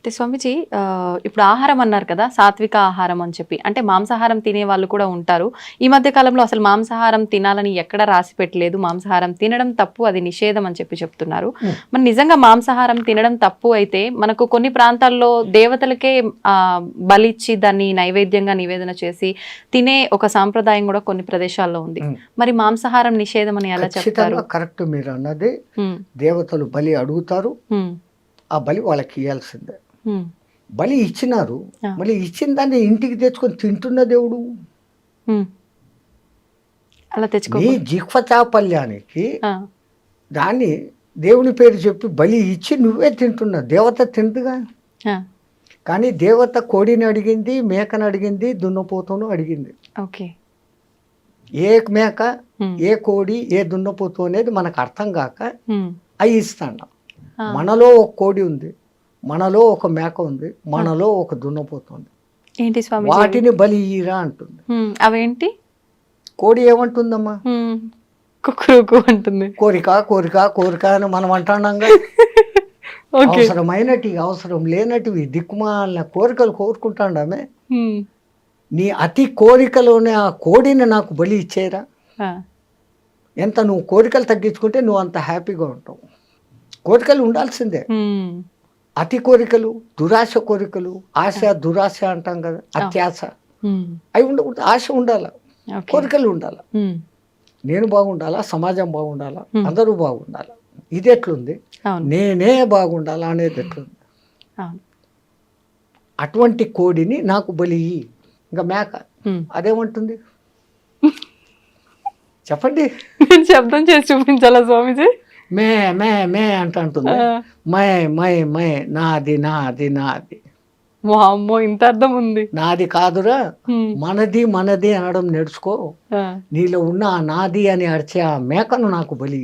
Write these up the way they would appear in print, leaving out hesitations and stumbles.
అయితే స్వామీజీ ఇప్పుడు ఆహారం అన్నారు కదా, సాత్విక ఆహారం అని చెప్పి. అంటే మాంసాహారం తినే వాళ్ళు కూడా ఉంటారు. ఈ మధ్య కాలంలో అసలు మాంసాహారం తినాలని ఎక్కడ రాసి పెట్టలేదు. మాంసాహారం తినడం తప్పు, అది నిషేధం అని చెప్పి చెప్తున్నారు. మరి నిజంగా మాంసాహారం తినడం తప్పు అయితే మనకు కొన్ని ప్రాంతాల్లో దేవతలకే బలిచ్చి దాన్ని నైవేద్యంగా నివేదన చేసి తినే ఒక సాంప్రదాయం కూడా కొన్ని ప్రదేశాల్లో ఉంది. మరి మాంసాహారం నిషేధం అని ఎలా చెప్తారు? కరెక్ట్, మీరు అన్నది. దేవతలు బలి అడుగుతారు, ఆ బలి వాళ్ళకి ఇవ్వాల్సిందే. బలి ఇచ్చినారు, మళ్ళీ ఇచ్చిన దాన్ని ఇంటికి తెచ్చుకొని తింటున్న దేవుడు. అలా తెచ్చుకో నీ జిహ్వ చాపల్యానికి దాన్ని దేవుని పేరు చెప్పి బలి ఇచ్చి నువ్వే తింటున్నా. దేవత తింటుగా. కానీ దేవత కోడిని అడిగింది, మేకను అడిగింది, దున్నపోతును అడిగింది. ఓకే, ఏ మేక, ఏ కోడి, ఏ దున్నపోతు అనేది మనకు అర్థం కాక అవి ఇస్తాను. మనలో ఒక కోడి ఉంది, మనలో ఒక మేక ఉంది, మనలో ఒక దున్నపోతుంది. ఏంటి స్వామి? వాటిని బలి ఇరా అంటుంది. అవేంటి? కోడి ఏమంటుందమ్మా? కుక్కురుకు అంటుంది. కోరిక కోరిక కోరిక అని మనం అంటున్నాంగా. అవసరమైనటివి, అవసరం లేనటివి, దిక్కుమాలిన కోరికలు కోరుకుంటాండామే. నీ అతి కోరికలోనే ఆ కోడిని నాకు బలి ఇచ్చేరా. ఎంత నువ్వు కోరికలు తగ్గించుకుంటే నువ్వు అంత హ్యాపీగా ఉంటావు. కోరికలు ఉండాల్సిందే. అతి కోరికలు, దురాశ కోరికలు, ఆశ దురాశ అంటాం కదా, అత్యాశ, అవి ఉండకూడదు. ఆశ ఉండాల, కోరికలు ఉండాల. నేను బాగుండాలా, సమాజం బాగుండాలా, అందరూ బాగుండాలా. ఇది ఎట్లుంది? నేనే బాగుండాలా అనేది ఎట్లుంది? అటువంటి కోడిని నాకు బలి. ఇంకా మేక అదేమంటుంది చెప్పండి? శబ్దం చేసి చూపించాలా స్వామిజీ? మే మే మే అంటుంది. మై మై మై, నాది నాది నాది. వామ్మో, ఇంత అర్థం ఉంది. నాది కాదురా, మనది మనది అనడం నేర్చుకో. నీలో ఉన్న ఆ నాది అని అరిచే ఆ మేకను నాకు బలి.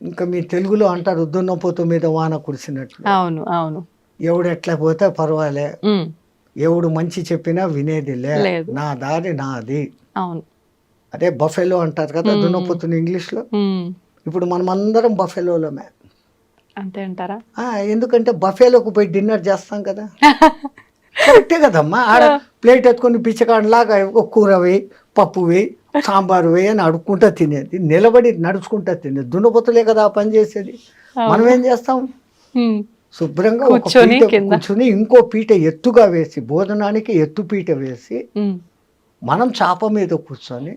ఇంకా మీ తెలుగులో అంటారు, దున్నపోతు మీద వాన కురిసినట్లు. అవును అవును. ఎవడు ఎట్లా పోతే పర్వాలే, ఎవడు మంచి చెప్పినా వినేది లేదు, నా దారి నాది. అవును, అదే బఫెలో అంటారు కదా దున్నపోతుని ఇంగ్లీష్లో. ఇప్పుడు మనం అందరం బఫెలోలమే. అంతే అంటారా? ఎందుకంటే బఫేలోకి పోయి డిన్నర్ చేస్తాం కదా. కరెక్టే కదమ్మా. ఆడ ప్లేట్ ఎత్తుకొని బిచ్చకాడలాగా కూర వేయి, పప్పు వేయి, సాంబారు వేయి అని అడుక్కుంటా తినేది, నిలబడి నడుచుకుంటా తినేది. దున్నపోతులే కదా ఆ పని చేసేది. మనం ఏం చేస్తాం? శుభ్రంగా ఒక పీట కూర్చుని ఇంకో పీట ఎత్తుగా వేసి, భోజనానికి ఎత్తు పీట వేసి, మనం చాప మీద కూర్చొని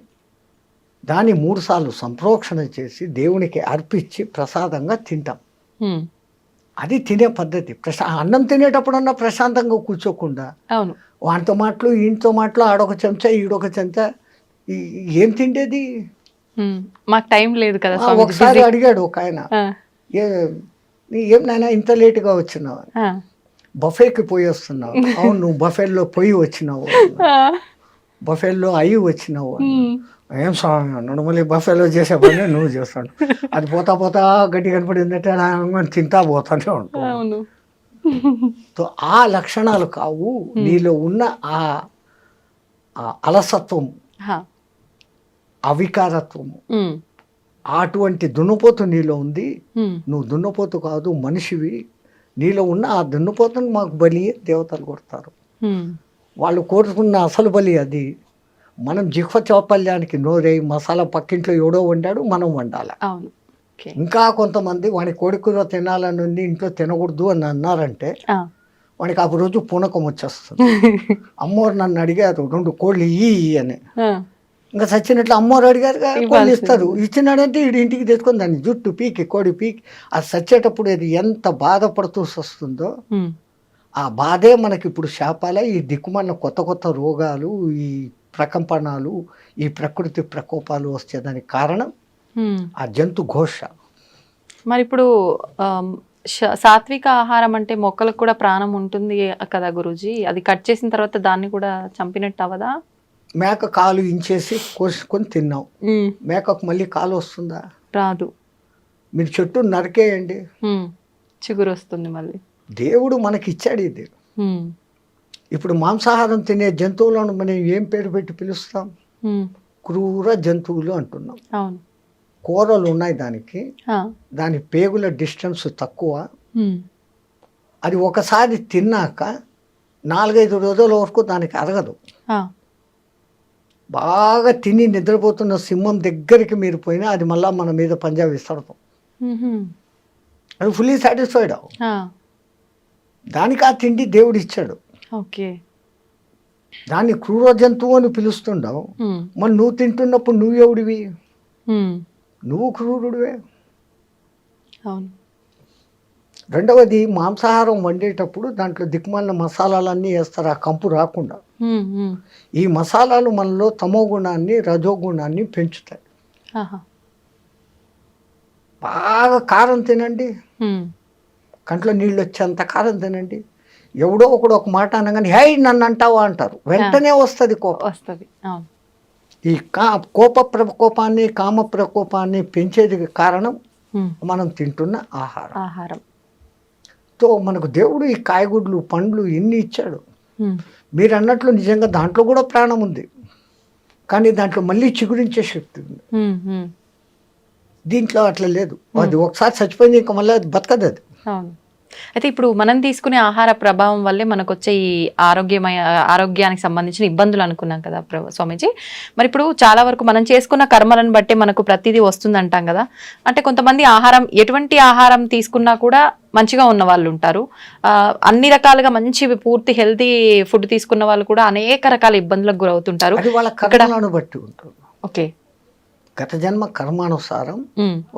దాన్ని 3 సార్లు సంప్రోక్షణ చేసి దేవునికి అర్పించి ప్రసాదంగా తింటాం. అది తినే పద్ధతి. అన్నం తినేటప్పుడన్నా ప్రశాంతంగా కూర్చోకుండా వాటితో మాటలు, ఇంటితో మాటలు, ఆడొక చెంచా ఈడొక చెంచా, ఏం తిండేది? మాకు టైం లేదు కదా. ఒకసారి అడిగాడు ఒక ఆయన, ఏం నాయనా ఇంత లేటుగా వచ్చినావు? బఫేకి పోయి వస్తున్నావు. అవును, నువ్వు బఫేల్లో పోయి వచ్చినావు, బఫేల్లో అయ్యి వచ్చినావు. ఏం స్వామి అన్నాడు. మళ్ళీ బఫేలో చేసే పని నువ్వు చేస్తాడు. అది పోతా పోతా గడ్డి కనపడిందంటే తింటా పోతానే ఉంటావు. సో ఆ లక్షణాలు కావు. నీలో ఉన్న ఆ అలసత్వం, అవికారత్వము, అటువంటి దున్నపోతు నీలో ఉంది. నువ్వు దున్నపోతు కాదు, మనిషివి. నీలో ఉన్న ఆ దున్నపోతుని మాకు బలి దేవతలు కొడతారు. వాళ్ళు కోరుకున్న అసలు బలి అది. మనం జిహ్వ చాపల్యానికి నోరేయి మసాలా పక్కింట్లో ఎవడో వండాడు, మనం వండాలి. ఇంకా కొంతమంది వాడి కోడికూర తినాలని ఉంది, ఇంట్లో తినకూడదు అని అన్నారంటే వాడికి ఆ రోజు పూనకం వచ్చేస్తుంది. అమ్మోరు నన్ను అడిగారు 2 కోళ్ళు ఇయ్యి అని. ఇంకా సచ్చినట్లు అమ్మోరు అడిగారు, కోళ్ళు ఇస్తారు. ఇచ్చినాడంటే వీడి ఇంటికి తెచ్చుకొని దాన్ని జుట్టు పీకి, కోడి పీకి, అది సచ్చేటప్పుడు అది ఎంత బాధపడుతూ వస్తుందో ఆ బాధే మనకి ఇప్పుడు శాపాల. ఈ దిక్కుమన్న కొత్త కొత్త రోగాలు, ఈ ప్రకంపనాలు, ఈ ప్రకృతి ప్రకోపాలు వచ్చేదానికి కారణం ఆ జంతు ఘోష. మరి ఇప్పుడు సాత్విక ఆహారం అంటే మొక్కలకు కూడా ప్రాణం ఉంటుంది కదా గురూజీ, అది కట్ చేసిన తర్వాత దాన్ని కూడా చంపినట్టు అవదా? మేక కాలు ఇంచేసి కోసుకొని తిన్నాం, మేకకు మళ్ళీ కాలు వస్తుందా? రాదు. మీరు చెట్టు నరికేయండి, చిగురు వస్తుంది మళ్ళీ. దేవుడు మనకి ఇచ్చాడు ఇది. ఇప్పుడు మాంసాహారం తినే జంతువులను మనం ఏం పేరు పెట్టి పిలుస్తాం? క్రూర జంతువులు అంటున్నాం. కూరలు ఉన్నాయి దానికి, దాని పేగుల డిస్టెన్స్ తక్కువ, అది ఒకసారి తిన్నాక 4-5 రోజుల వరకు దానికి అరగదు. ఆ, బాగా తిని నిద్రపోతున్న సింహం దగ్గరికి మీరు పోయినా అది మళ్ళీ మన మీద పంజా విసరదు. మ్మ్హ్మ్. అది ఫుల్లీ సాటిస్ఫైడ్. ఆ, దానికి ఆ తిండి దేవుడు ఇచ్చాడు. ఓకే. దాన్ని క్రూర జంతువు అని పిలుస్తుండవు. మ్మ్. మరి నువ్వు తింటున్నప్పుడు నువ్వు ఎవడివి? మ్మ్. నువ్వు క్రూరుడివే. అవును. రెండవది, మాంసాహారం వండేటప్పుడు దాంట్లో దిక్కుమాలిన మసాలాలన్నీ వేస్తారు ఆ కంపు రాకుండా. మ్మ్. మ్మ్. ఈ మసాలాలు మనలో తమో గుణాన్ని రజో గుణాన్ని పెంచుతాయి. ఆహా. బాగా కారం తినండి, మ్మ్. కంట్లో నీళ్ళు వచ్చేంత కారం తినండి. ఎవడో ఒకడు ఒక మాట అనగానే హై నన్ను అంటావా అంటారు, వెంటనే వస్తుంది కోపం. వస్తుంది. అవును. ఈ కోప ప్రకోపాన్ని కామ ప్రకోపాన్ని పెంచేది కారణం మ్మ్. మనం తింటున్న ఆహారం. ఆహారం. తో మనకు దేవుడు ఈ కాయగూరలు పండ్లు ఎన్ని ఇచ్చాడు. మ్మ్. మీరు అన్నట్లు నిజంగా దాంట్లో కూడా ప్రాణం ఉంది, కానీ దాంట్లో మళ్ళీ చిగురించే శక్తి ఉంది. మ్మ్. మ్మ్. దీంట్లో అట్లా లేదు. అది ఒకసారి చచ్చిపోయింది, ఇంకా మళ్ళీ అది బతకదు అది. అవును. అయితే ఇప్పుడు మనం తీసుకునే ఆహార ప్రభావం వల్లే మనకు వచ్చే ఈ ఆరోగ్యానికి సంబంధించిన ఇబ్బందులు అనుకున్నాం కదా స్వామీజీ. మరి ఇప్పుడు చాలా వరకు మనం చేసుకున్న కర్మలను బట్టే మనకు ప్రతిదీ వస్తుంది అంటాం కదా. అంటే కొంతమంది ఎటువంటి ఆహారం తీసుకున్నా కూడా మంచిగా ఉన్న వాళ్ళు ఉంటారు. అన్ని రకాలుగా మంచి పూర్తి హెల్తీ ఫుడ్ తీసుకున్న వాళ్ళు కూడా అనేక రకాల ఇబ్బందులకు గురవుతుంటారు. అది వాళ్ళ కర్మలను బట్టి ఉంటుంది. ఓకే. గత జన్మ కర్మానుసారం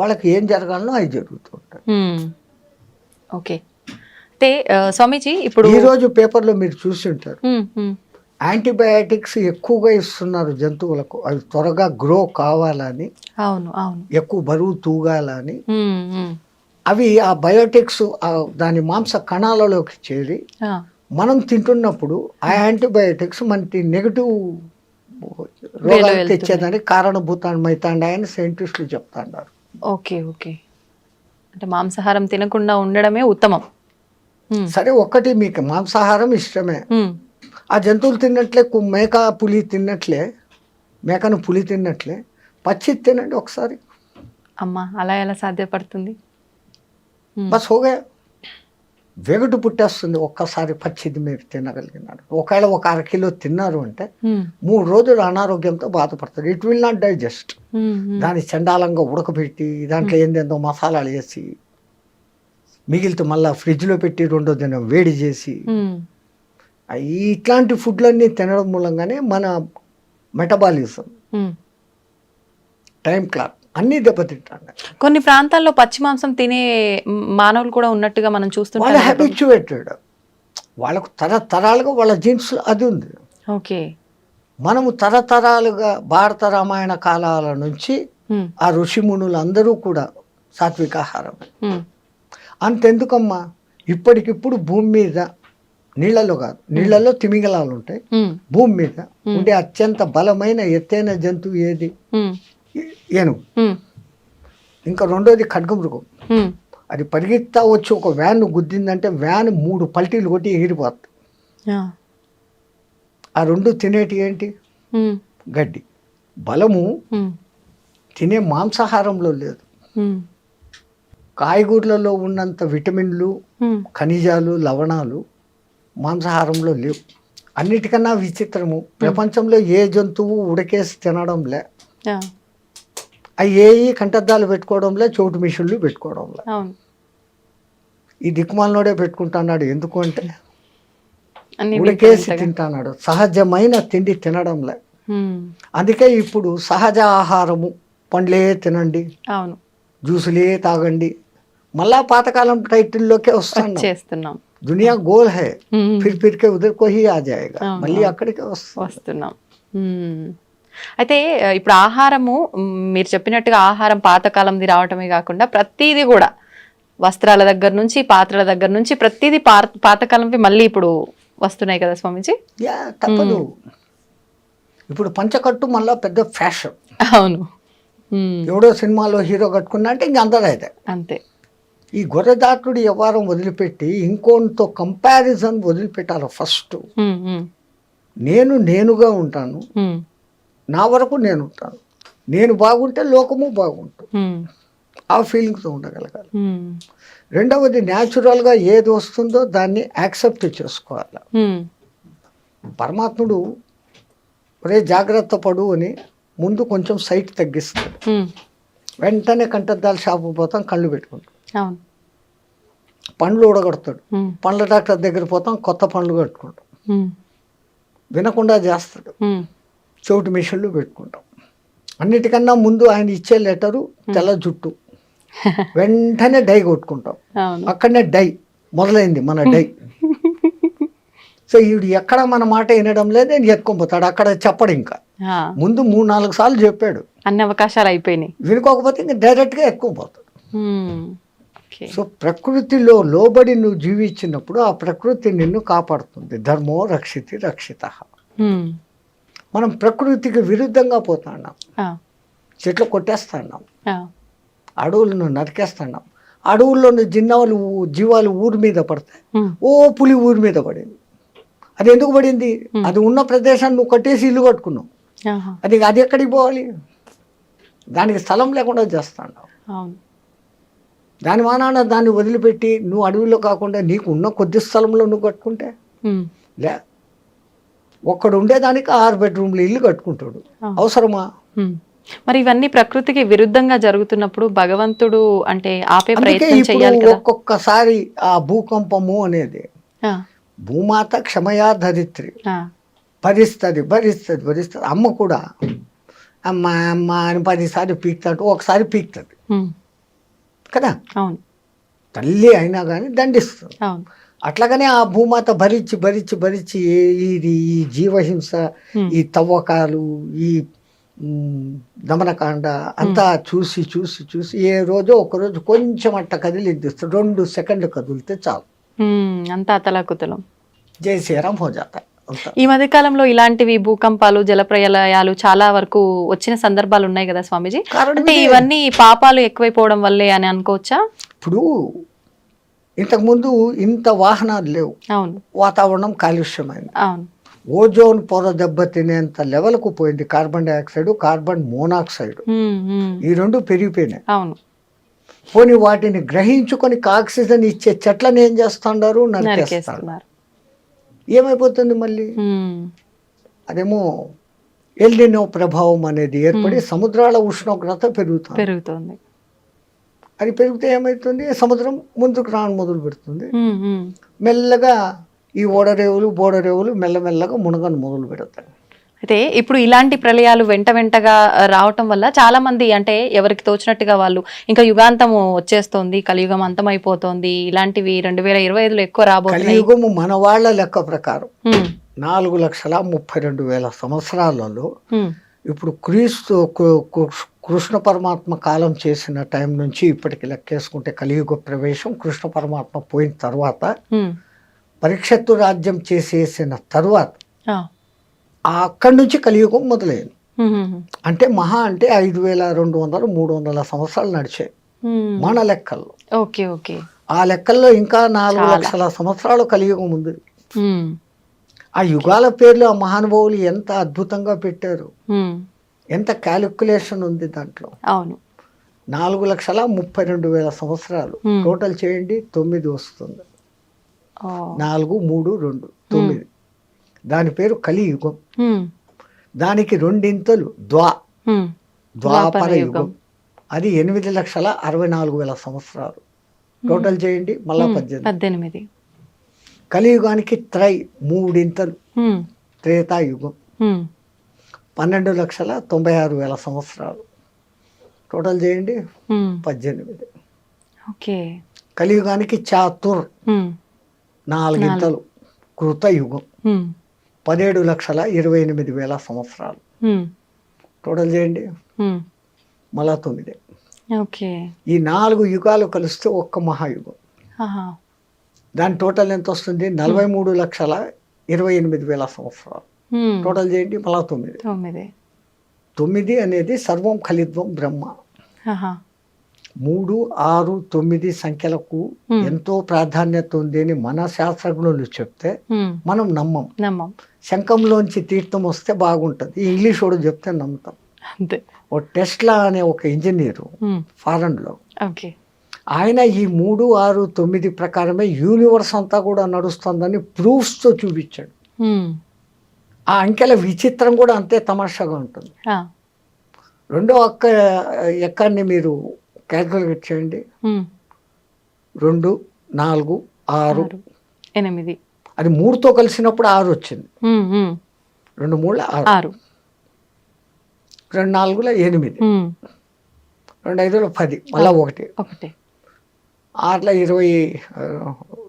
వాళ్ళకి ఏం జరగాలనో అవి జరుగుతూ ఉంటాయి. ఓకే. అయితే స్వామీజీ ఇప్పుడు ఈ రోజు పేపర్లో మీరు చూసి ఉంటారు, యాంటీబయాటిక్స్ ఎక్కువగా ఇస్తున్నారు జంతువులకు, అవి త్వరగా గ్రో కావాలని, అవును అవును ఎక్కువ బరువు తూగాలని. అవి ఆ బయోటిక్స్ దాని మాంస కణాలలోకి చేరి మనం తింటున్నప్పుడు ఆ యాంటీబయాటిక్స్ మనకి నెగటివ్ రోగాలు తెచ్చేదానికి కారణభూతమైతాండాయని సైంటిస్టులు చెప్తాండారు. Okay okay. అంటే మాంసాహారం తినకుండా ఉండడమే ఉత్తమం. సరే, ఒక్కటి మీకు మాంసాహారం ఇష్టమే, ఆ జంతువులు తిన్నట్లే మేక పులి తిన్నట్లే, మేకను పులి తిన్నట్లే పచ్చి తినండి ఒకసారి. అమ్మా, అలా ఎలా సాధ్యపడుతుంది? బస్ హోగా, వెగటు పుట్టేస్తుంది ఒక్కసారి పచ్చిది మీరు తినగలిగినారు. ఒకవేళ ఒక 1/2 కిలో తిన్నారు అంటే 3 రోజులు అనారోగ్యంతో బాధపడతారు. It will not digest. దాన్ని చండాలంగా ఉడకబెట్టి దాంట్లో ఏందేందో మసాలాలు వేసి మిగిలితే మళ్ళీ ఫ్రిడ్జ్లో పెట్టి 2వ దినం వేడి చేసి ఇట్లాంటి ఫుడ్లన్నీ తినడం మూలంగానే మన మెటబాలిజం, టైం క్లాక్ అన్నీ దెబ్బతింటాడు. కొన్ని ప్రాంతాల్లో పచ్చి మాంసం తినే మానవులు కూడా ఉన్నట్టుగా మనం చూస్తుంటాం. వాళ్ళు హ్యాబిచ్యువేటెడ్, వాళ్ళకు తరతరాలుగా వాళ్ళ జీన్స్ అది ఉంది. ఓకే. మనము తరతరాలుగా భారత రామాయణ కాలాల నుంచి ఆ ఋషిమునులు అందరూ కూడా సాత్వికాహారం. అంతెందుకమ్మా, ఇప్పటికిప్పుడు భూమి మీద నీళ్లలో కాదు, నీళ్లలో తిమింగలాలు ఉంటాయి, భూమి మీద ఉండే అత్యంత బలమైన ఎత్తైన జంతువు ఏది? ఏనుగు. ఇంకా రెండోది ఖడ్గమృగం. అది పరిగెత్తా వచ్చి ఒక వ్యాన్ గుద్దిందంటే వ్యాన్ 3 పల్టీలు కొట్టి ఎగిరిపోతుంది. ఆ 2 తినేటి ఏంటి? గడ్డి. బలము తినే మాంసాహారంలో లేదు. కాయగూరలలో ఉన్నంత విటమిన్లు, ఖనిజాలు, లవణాలు మాంసాహారంలో లేవు. అన్నిటికన్నా విచిత్రము, ప్రపంచంలో ఏ జంతువు ఉడకేసి తినడంలే, అవి కంటద్దాలు పెట్టుకోవడంలే, చోటు మిషన్లు పెట్టుకోవడంలే. ఈ దిక్కుమాలనోడే పెట్టుకుంటున్నాడు. ఎందుకు అంటే ఉడకేసి తింటున్నాడు, సహజమైన తిండి తినడంలే. అందుకే ఇప్పుడు సహజ ఆహారము, పండ్లే తినండి, జ్యూసులే తాగండి, మళ్ళా పాతకాలం టైటిల్లోకే వస్తున్నాం. దునియా goal high, Phir K ఉదర్ co he ఆ జాయేగా, మళ్ళీ అక్కడికే వస్తున్నాం. అయితే ఇప్పుడు ఆహారము, మీరు చెప్పినట్టుగా ఆహారం పాతకాలంది రావటమే కాకుండా ప్రతిదీ కూడా వస్త్రాల దగ్గర నుంచి, పాత్రల దగ్గర నుంచి ప్రతిదీ పాతకాలంవి మళ్ళీ ఇప్పుడు వస్తున్నాయి కదా స్వామీజీ. తప్పదు. ఇప్పుడు పంచకట్టు మళ్ళీ పెద్ద ఫ్యాషన్. అవును. ఎవడో సినిమాలో హీరో కట్టుకున్నా అంటే ఇంక అందరూ అయితే అంతే. ఈ గొర్రెదాటుడు వ్యవహారం వదిలిపెట్టి ఇంకోతో కంపారిజన్ వదిలిపెట్టాలి. ఫస్ట్ నేనుగా ఉంటాను, నా వరకు నేను ఉంటాను, నేను బాగుంటే లోకము బాగుంటుంది. ఆ ఫీలింగ్తో ఉండగలగాలి. రెండవది న్యాచురల్గా ఏది వస్తుందో దాన్ని యాక్సెప్ట్ చేసుకోవాలి. పరమాత్ముడు ఒరే జాగ్రత్త పడు అని ముందు కొంచెం సైట్ తగ్గిస్తాడు. వెంటనే కంటద్దాల షాపు పోతాం, కళ్ళు పెట్టుకుంటాం. పండ్లు ఊడగొడతాడు, పండ్ల డాక్టర్ దగ్గర పోతాం, కొత్త పండ్లు కట్టుకుంటాం. వినకుండా చేస్తాడు, చెవిటి మిషన్లు పెట్టుకుంటాం. అన్నిటికన్నా ముందు ఆయన ఇచ్చే లెటరు తెల్ల జుట్టు, వెంటనే డై కొట్టుకుంటాం. అక్కడనే డై మొదలైంది మన డై. సో వీడు ఎక్కడ మన మాట వినడం లేదు, ఎత్తుకొని అక్కడ చెప్పడు. ఇంకా ముందు 3-4 సార్లు చెప్పాడు, అన్ని అవకాశాలు అయిపోయినాయి, వినుకోకపోతే ఇంకా డైరెక్ట్గా ఎత్తుకుపోతాడు. సో ప్రకృతిలో లోబడి నువ్వు జీవించినప్పుడు ఆ ప్రకృతి నిన్ను కాపాడుతుంది. ధర్మో రక్షితి రక్షిత. మనం ప్రకృతికి విరుద్ధంగా పోతున్నాం, చెట్లు కొట్టేస్తున్నాం, అడవులను నరికేస్తున్నాం. అడవుల్లోని జీవాలు ఊరి మీద పడతాయి. ఓ పులి ఊరి మీద పడింది. అది ఎందుకు పడింది? అది ఉన్న ప్రదేశాన్ని నువ్వు కట్టేసి ఇల్లు కట్టుకున్నావు. అది ఎక్కడికి పోవాలి? దానికి స్థలం లేకుండా చేస్తాడు. దాని మానాన దాన్ని వదిలిపెట్టి నువ్వు అడవిలో కాకుండా నీకు ఉన్న కొద్ది స్థలంలో నువ్వు కట్టుకుంటే లే, ఒక్కడు ఉండేదానికి 6 బెడ్రూమ్లు ఇల్లు కట్టుకుంటాడు. అవసరమా? మరి ఇవన్నీ ప్రకృతికి విరుద్ధంగా జరుగుతున్నప్పుడు భగవంతుడు అంటే ఆపే ప్రయత్నం చేయాలి కదా. ఒక్కొక్కసారి ఆ భూకంపము అనేది భూమాత క్షమయా ధరిత్రి భరిస్తుంది భరిస్తుంది భరిస్తుంది. అమ్మ కూడా అమ్మ అమ్మ అని 10 సార్లు పీకుతాడు, ఒకసారి పీకుతుంది కదా. అవును, తల్లి అయినా కానీ దండిస్తుంది. అట్లాగనే ఆ భూమాత భరించి భరించి భరించి ఇది ఈ జీవహింస, ఈ తవ్వకాలు, ఈ దమనకాండ అంతా చూసి చూసి చూసి ఏ రోజో ఒకరోజు కొంచెం అట్ట కదిలిద్దిస్తాడు. 2 సెకండ్లు కదిలితే చాలు, అంతా అతలాకుతలం. జై శ్రీరామ్ హో జాతా. ఈ మధ్య కాలంలో ఇలాంటివి భూకంపాలు, జలప్రలయాలు చాలా వరకు వచ్చిన సందర్భాలు ఉన్నాయి కదా స్వామీజీ. అంటే ఇవన్నీ పాపాలు ఎక్కువైపోవడం వల్లే అని అనుకోవచ్చా? ఇప్పుడు ఇంతకుముందు ఇంత వాహనాలు లేవు. అవును, వాతావరణం కాలుష్యమైంది. అవును, ఓజోన్ పొర దెబ్బతినేంత లెవెల్కు పోయింది. కార్బన్ డైఆక్సైడ్, కార్బన్ మోనాక్సైడ్, ఈ 2 పెరిగిపోయినాయి. అవును, పోనీ వాటిని గ్రహించుకొని ఆక్సిజన్ ఇచ్చే చెట్లను ఏం చేస్తున్నారు? నరికేస్తున్నారు. ఏమైపోతుంది మళ్ళీ? అదేమో ఎల్నినో ప్రభావం అనేది ఏర్పడి సముద్రాల ఉష్ణోగ్రత పెరుగుతుంది. అది పెరిగితే ఏమవుతుంది? సముద్రం ముందుకు రాను మొదలు పెడుతుంది. మెల్లగా ఈ ఓడరేవులు మెల్లమెల్లగా మునగను మొదలు పెడతాయి. అయితే ఇప్పుడు ఇలాంటి ప్రళయాలు వెంటగా రావటం వల్ల చాలా మంది అంటే ఎవరికి తోచినట్టుగా వాళ్ళు ఇంకా యుగాంతం వచ్చేస్తోంది, కలియుగం అంతమైపోతోంది, ఇలాంటివి 2025లో ఎక్కువ రాబోతుంది. కలియుగము మన వాళ్ళ లెక్క ప్రకారం 4,32,000 సంవత్సరాలలో ఇప్పుడు కృష్ణ పరమాత్మ కాలం చేసిన టైం నుంచి ఇప్పటికి లెక్కేసుకుంటే కలియుగ ప్రవేశం కృష్ణ పరమాత్మ పోయిన తర్వాత పరీక్షత్తు రాజ్యం చేసేసిన తర్వాత అక్కడి నుంచి కలియుగం మొదలైంది. అంటే మహా అంటే 5,200-300 సంవత్సరాలు నడిచాయి మన లెక్కల్లో. Okay okay. ఆ లెక్కల్లో ఇంకా 4 లక్షల సంవత్సరాలు కలియుగం ఉంది. ఆ యుగాల పేర్లు ఆ మహానుభావులు ఎంత అద్భుతంగా పెట్టారు, ఎంత క్యాలిక్యులేషన్ ఉంది దాంట్లో. అవును, 4,32,000 సంవత్సరాలు టోటల్ చేయండి, 9 వస్తుంది. 4, 3, 2, 9. దాని పేరు కలియుగం. దానికి 2 ఇంతలు ద్వాపర యుగం. అది 8,64,000 సంవత్సరాలు టోటల్ చేయండి, మళ్ళా 18. కలియుగానికి 3 ఇంతలు త్రేతాయుగం, 12,96,000 సంవత్సరాలు టోటల్ చేయండి, 18. ఓకే. కలియుగానికి చాతుర్ 4 ఇంతలు కృతయుగం, 17,28,000 సంవత్సరాలు టోటల్ చేయండి, మళ్ళా 9. ఓకే. ఈ 4 యుగాలు కలిస్తే ఒక్క మహాయుగం. దాని టోటల్ ఎంత వస్తుంది? 43,28,000 సంవత్సరాలు టోటల్ చేయండి, మళ్ళా 9. 9 అనేది సర్వం ఖలిత్వం బ్రహ్మ. 3, 6, 9 సంఖ్యలకు ఎంతో ప్రాధాన్యత ఉంది అని మన శాస్త్రజ్ఞులు చెప్తే మనం నమ్మం. శంఖంలోంచి తీర్థం వస్తే బాగుంటుంది, ఇంగ్లీష్ వాడు చెప్తే నమ్ముతాం. అంతే. ఓ టెస్లా అనే ఒక ఇంజనీరు ఫారెన్లో, ఓకే. ఆయన ఈ 3, 6, 9 ప్రకారమే యూనివర్స్ అంతా కూడా నడుస్తుందని ప్రూఫ్స్తో చూపించాడు. ఆ అంకెల విచిత్రం కూడా అంతే తమాషాగా ఉంటుంది. రెండో ఎక్కాన్ని మీరు క్యాల్కులేట్ చేయండి. 2, 4, 6, 8. అది 3తో కలిసినప్పుడు 6 వచ్చింది. 2 3 6, 2 4 8, 2 5 10, మళ్ళా 1, 6 20,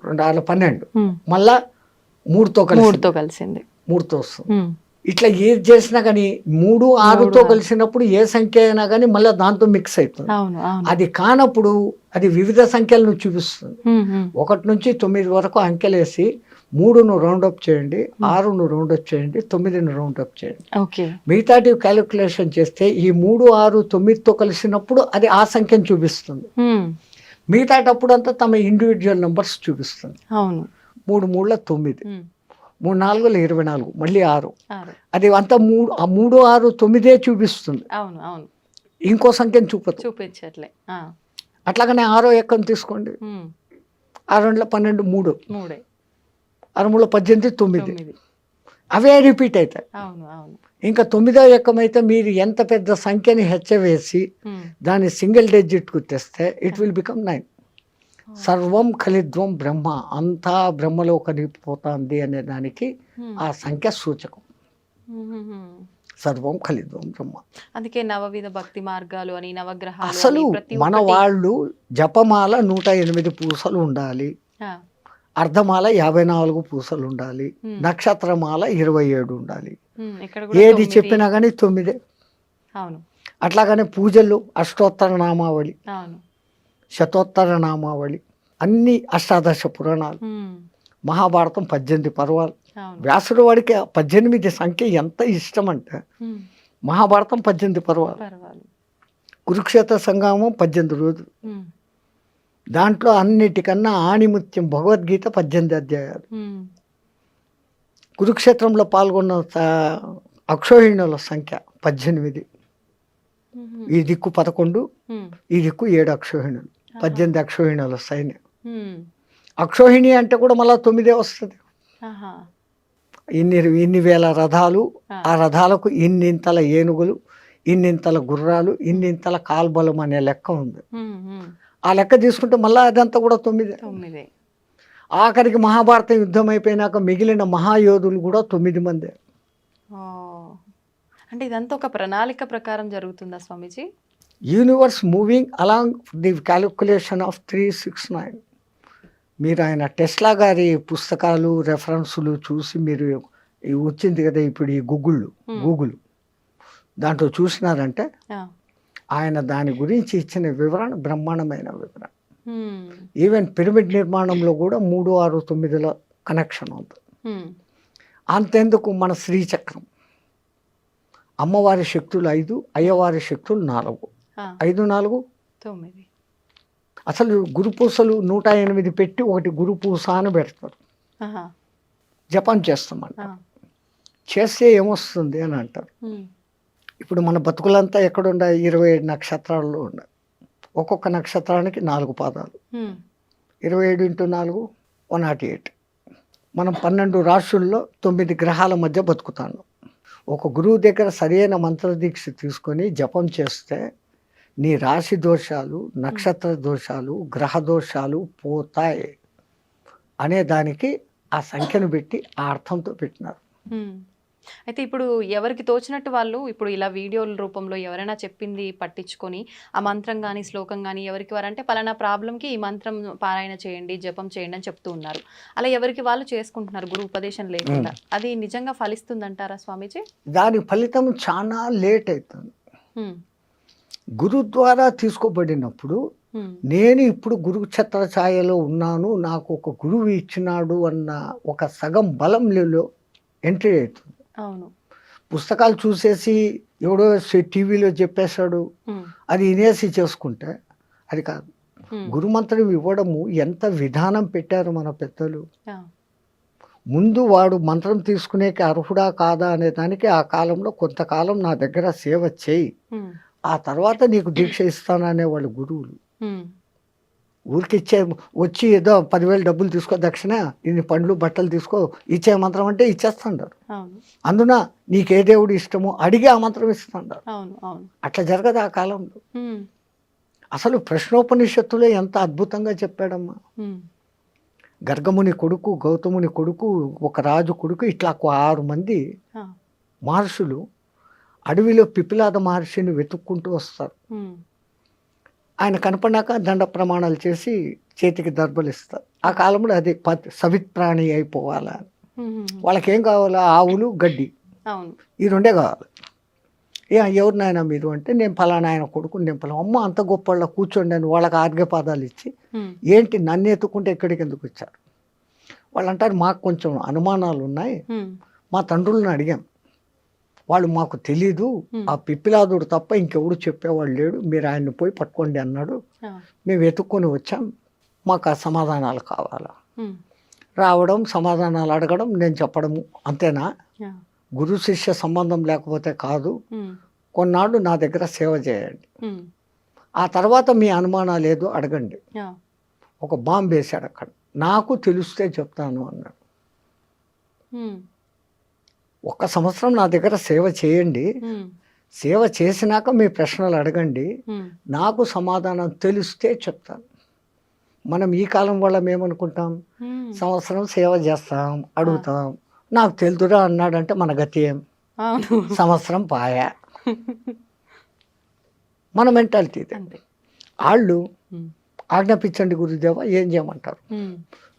2 6 12, మళ్ళా 3తో కలిసింది. 3తో వస్తుంది. ఇట్లా ఏది చేసినా కానీ 3 6తో కలిసినప్పుడు ఏ సంఖ్య అయినా కానీ మళ్ళీ దాంతో మిక్స్ అవుతుంది. అది కానప్పుడు అది వివిధ సంఖ్యలను చూపిస్తుంది. 1 నుంచి 9 వరకు అంకెలేసి 3ను రౌండప్ చేయండి, 6ను రౌండప్ చేయండి, 9ను రౌండప్ చేయండి. మిగతాటి క్యాలిక్యులేషన్ చేస్తే ఈ 3 6 9తో కలిసినప్పుడు అది ఆ సంఖ్యను చూపిస్తుంది. మిగతాటప్పుడు అంతా తమ ఇండివిజువల్ నెంబర్స్ చూపిస్తుంది. 3 3 9, 3 4 24, మళ్ళీ 6, అది అంతా 3 6 9 చూపిస్తుంది. ఇంకో సంఖ్యను చూపించట్లే. అట్లాగనే 6వ ఎక్కను తీసుకోండి. 6 2 12, 3, 6 3 18, 9, అవే రిపీట్ అవుతాయి. ఇంకా 9వ ఎక్కం అయితే మీరు ఎంత పెద్ద సంఖ్యని హెచ్చవేసి దాన్ని సింగిల్ డిజిట్కు తెస్తే ఇట్ విల్ బికమ్ 9. సర్వం ఖలిద్వం బ్రహ్మ, అంతా బ్రహ్మలో కలిగిపోతుంది అనే దానికి ఆ సంఖ్య సూచకం. సర్వం ఖలిద్వం బ్రహ్మ. అందుకే నవవిధ భక్తి మార్గాలు అని, నవగ్రహాలు. అసలు మన వాళ్ళు జపమాల 108 పూసలు ఉండాలి, అర్ధమాల 54 పూసలు ఉండాలి, నక్షత్రమాల 27 ఉండాలి. ఏది చెప్పినా కానీ 9. అట్లాగనే పూజలు అష్టోత్తర నామావళి, శతోత్తర నామావళి, అన్ని అష్టాదశ పురాణాలు, మహాభారతం 18 పర్వాలు. వ్యాసుడు వాడికి 18 సంఖ్య ఎంత ఇష్టం అంటే మహాభారతం 18 పర్వాలు, కురుక్షేత్ర సంగ్రామం 18 రోజులు, దాంట్లో అన్నిటికన్నా ఆణిముత్యం భగవద్గీత 18 అధ్యాయాలు. కురుక్షేత్రంలో పాల్గొన్న అక్షోహిణుల సంఖ్య 18, ఈ దిక్కు 11, ఈ దిక్కు 7 అక్షోహిణులు, 18 అక్షోహిణుల సైన్యం. అక్షోహిణి అంటే కూడా మళ్ళీ 9 వస్తుంది. ఇన్ని వేల రథాలు, ఆ రథాలకు ఇన్నింతల ఏనుగులు, ఇన్నింతల గుర్రాలు, ఇన్నింతల కాల్బలం అనే లెక్క ఉంది. ఆ లెక్క తీసుకుంటే మళ్ళీ అదంతా కూడా 9. ఆఖరికి మహాభారత యుద్ధం అయిపోయినాక మిగిలిన మహాయోధులు కూడా 9 మందే. అంటే ఇదంతా ఒక ప్రణాళిక ప్రకారం జరుగుతుందా స్వామీజీ? Universe moving along the calculation of 369. మీరు ఆయన టెస్లా గారి పుస్తకాలు రెఫరెన్సులు చూసి మీరు వచ్చింది కదా ఇప్పుడు ఈ గూగుల్ దాంట్లో చూసినారంటే ఆయన దాని గురించి ఇచ్చిన వివరణ బ్రహ్మాండమైన వివరణ. ఈవెన్ పిరమిడ్ నిర్మాణంలో కూడా 3 6 9ల కనెక్షన్ ఉంది. అంతెందుకు మన శ్రీచక్రం, అమ్మవారి శక్తులు 5, అయ్యవారి శక్తులు 4, 5 4 9. అసలు గురుపూసలు 108 పెట్టి ఒకటి గురుపూస అని పెడతారు, జపం చేస్తామంట. చేస్తే ఏమొస్తుంది అని అంటారు. ఇప్పుడు మన బతుకులంతా ఎక్కడున్నాయి? 27 నక్షత్రాల్లో ఉన్నాయి. ఒక్కొక్క నక్షత్రానికి 4 పాదాలు, 27 × 4 108. మనం 12 రాశుల్లో 9 గ్రహాల మధ్య బతుకుతాను. ఒక గురువు దగ్గర సరైన మంత్రదీక్ష తీసుకొని జపం చేస్తే నీ రాశి దోషాలు, నక్షత్ర దోషాలు, గ్రహ దోషాలు పోతాయి అనే దానికి ఆ సంఖ్యను పెట్టి ఆ అర్థంతో పెట్టినారు. అయితే ఇప్పుడు ఎవరికి తోచినట్టు వాళ్ళు ఇప్పుడు ఇలా వీడియోల రూపంలో ఎవరైనా చెప్పింది పట్టించుకొని ఆ మంత్రం కానీ శ్లోకం కానీ ఎవరికి వారంటే పలానా ప్రాబ్లంకి ఈ మంత్రం పారాయణ చేయండి, జపం చేయండి అని చెప్తూ ఉన్నారు. అలా ఎవరికి వాళ్ళు చేసుకుంటున్నారు గురు ఉపదేశం లేకుండా. అది నిజంగా ఫలిస్తుందంటారా స్వామీజీ? దాని ఫలితం చాలా లేట్ అవుతుంది. గురు ద్వారా తీసుకోబడినప్పుడు నేను ఇప్పుడు గురు ఛత్ర ఛాయలో ఉన్నాను, నాకు ఒక గురువు ఇచ్చినాడు అన్న ఒక సగం బలంలో ఎంట్రీ అవుతుంది. అవును, పుస్తకాలు చూసేసి ఎవడో టీవీలో చెప్పేశాడు అది వినేసి చేసుకుంటే అది కాదు. గురుమంత్రం ఇవ్వడము ఎంత విధానం పెట్టారు మన పెద్దలు. ముందు వాడు మంత్రం తీసుకునేకి అర్హుడా కాదా అనే దానికి ఆ కాలంలో కొంతకాలం నా దగ్గర సేవ చేయి, ఆ తర్వాత నీకు దీక్ష ఇస్తాననే వాళ్ళు గురువులు. ఊరికి ఇచ్చే వచ్చి ఏదో 10,000 డబ్బులు తీసుకో దక్షిణ, ఇన్ని పండ్లు బట్టలు తీసుకో, ఇచ్చే మంత్రం అంటే ఇచ్చేస్తాండారు. అందున నీకే దేవుడు ఇష్టమో అడిగి ఆ మంత్రం ఇస్తాండారు. అట్లా జరగదు ఆ కాలంలో. అసలు ప్రశ్నోపనిషత్తులే ఎంత అద్భుతంగా చెప్పాడమ్మా. గర్గముని కొడుకు, గౌతముని కొడుకు, ఒక రాజు కొడుకు, ఇట్లా 6 మంది మహర్షులు అడవిలో పిపిలాద మహర్షిని వెతుక్కుంటూ వస్తారు. ఆయన కనపడినాక దండ ప్రమాణాలు చేసి చేతికి దర్భలు ఇస్తారు. ఆ కాలంలో అది సవిత్ప్రాణి అయిపోవాలా. వాళ్ళకేం కావాలా? ఆవులు, గడ్డి, ఈ 2 కావాలి. ఎవరు నాయన మీరు అంటే, నేను ఫలానా ఆయన కొడుకు, నేను ఫలానా. అమ్మ అంత గొప్ప వాళ్ళ కూర్చోండి అని వాళ్ళకి ఆర్ఘ్యపాదాలు ఇచ్చి, ఏంటి నన్ను ఎత్తుకుంటే ఎక్కడికి ఎందుకు వచ్చారు? వాళ్ళు అంటారు, మాకు కొంచెం అనుమానాలు ఉన్నాయి, మా తండ్రులను అడిగాం, వాళ్ళు మాకు తెలీదు, ఆ పిప్పిలాదుడు తప్ప ఇంకెవడు చెప్పేవాళ్ళు లేడు, మీరు ఆయన్ని పోయి పట్టుకోండి అన్నాడు, మేము వెతుక్కొని వచ్చాం, మాకు ఆ సమాధానాలు కావాలా. రావడం, సమాధానాలు అడగడం, నేను చెప్పడము, అంతేనా? గురు శిష్య సంబంధం లేకపోతే కాదు. కొన్నాళ్ళు నా దగ్గర సేవ చేయండి, ఆ తర్వాత మీ అనుమానాలు ఏదో అడగండి. ఒక బాంబు వేశాడు అక్కడ, నాకు తెలిస్తే చెప్తాను అన్నాడు. 1 సంవత్సరం నా దగ్గర సేవ చేయండి, సేవ చేసినాక మీ ప్రశ్నలు అడగండి, నాకు సమాధానం తెలిస్తే చెప్తాను. మనం ఈ కాలం వాళ్ళం ఏమనుకుంటాం? సంవత్సరం సేవ చేస్తాం, అడుగుతాం, నాకు తెలుదురా అన్నాడంటే మన గతి ఏం? సంవత్సరం పాయా. మన మెంటాలిటీ ఇది. వాళ్ళు ఆజ్ఞాపించండి గురుదేవా, ఏం చేయమంటారు?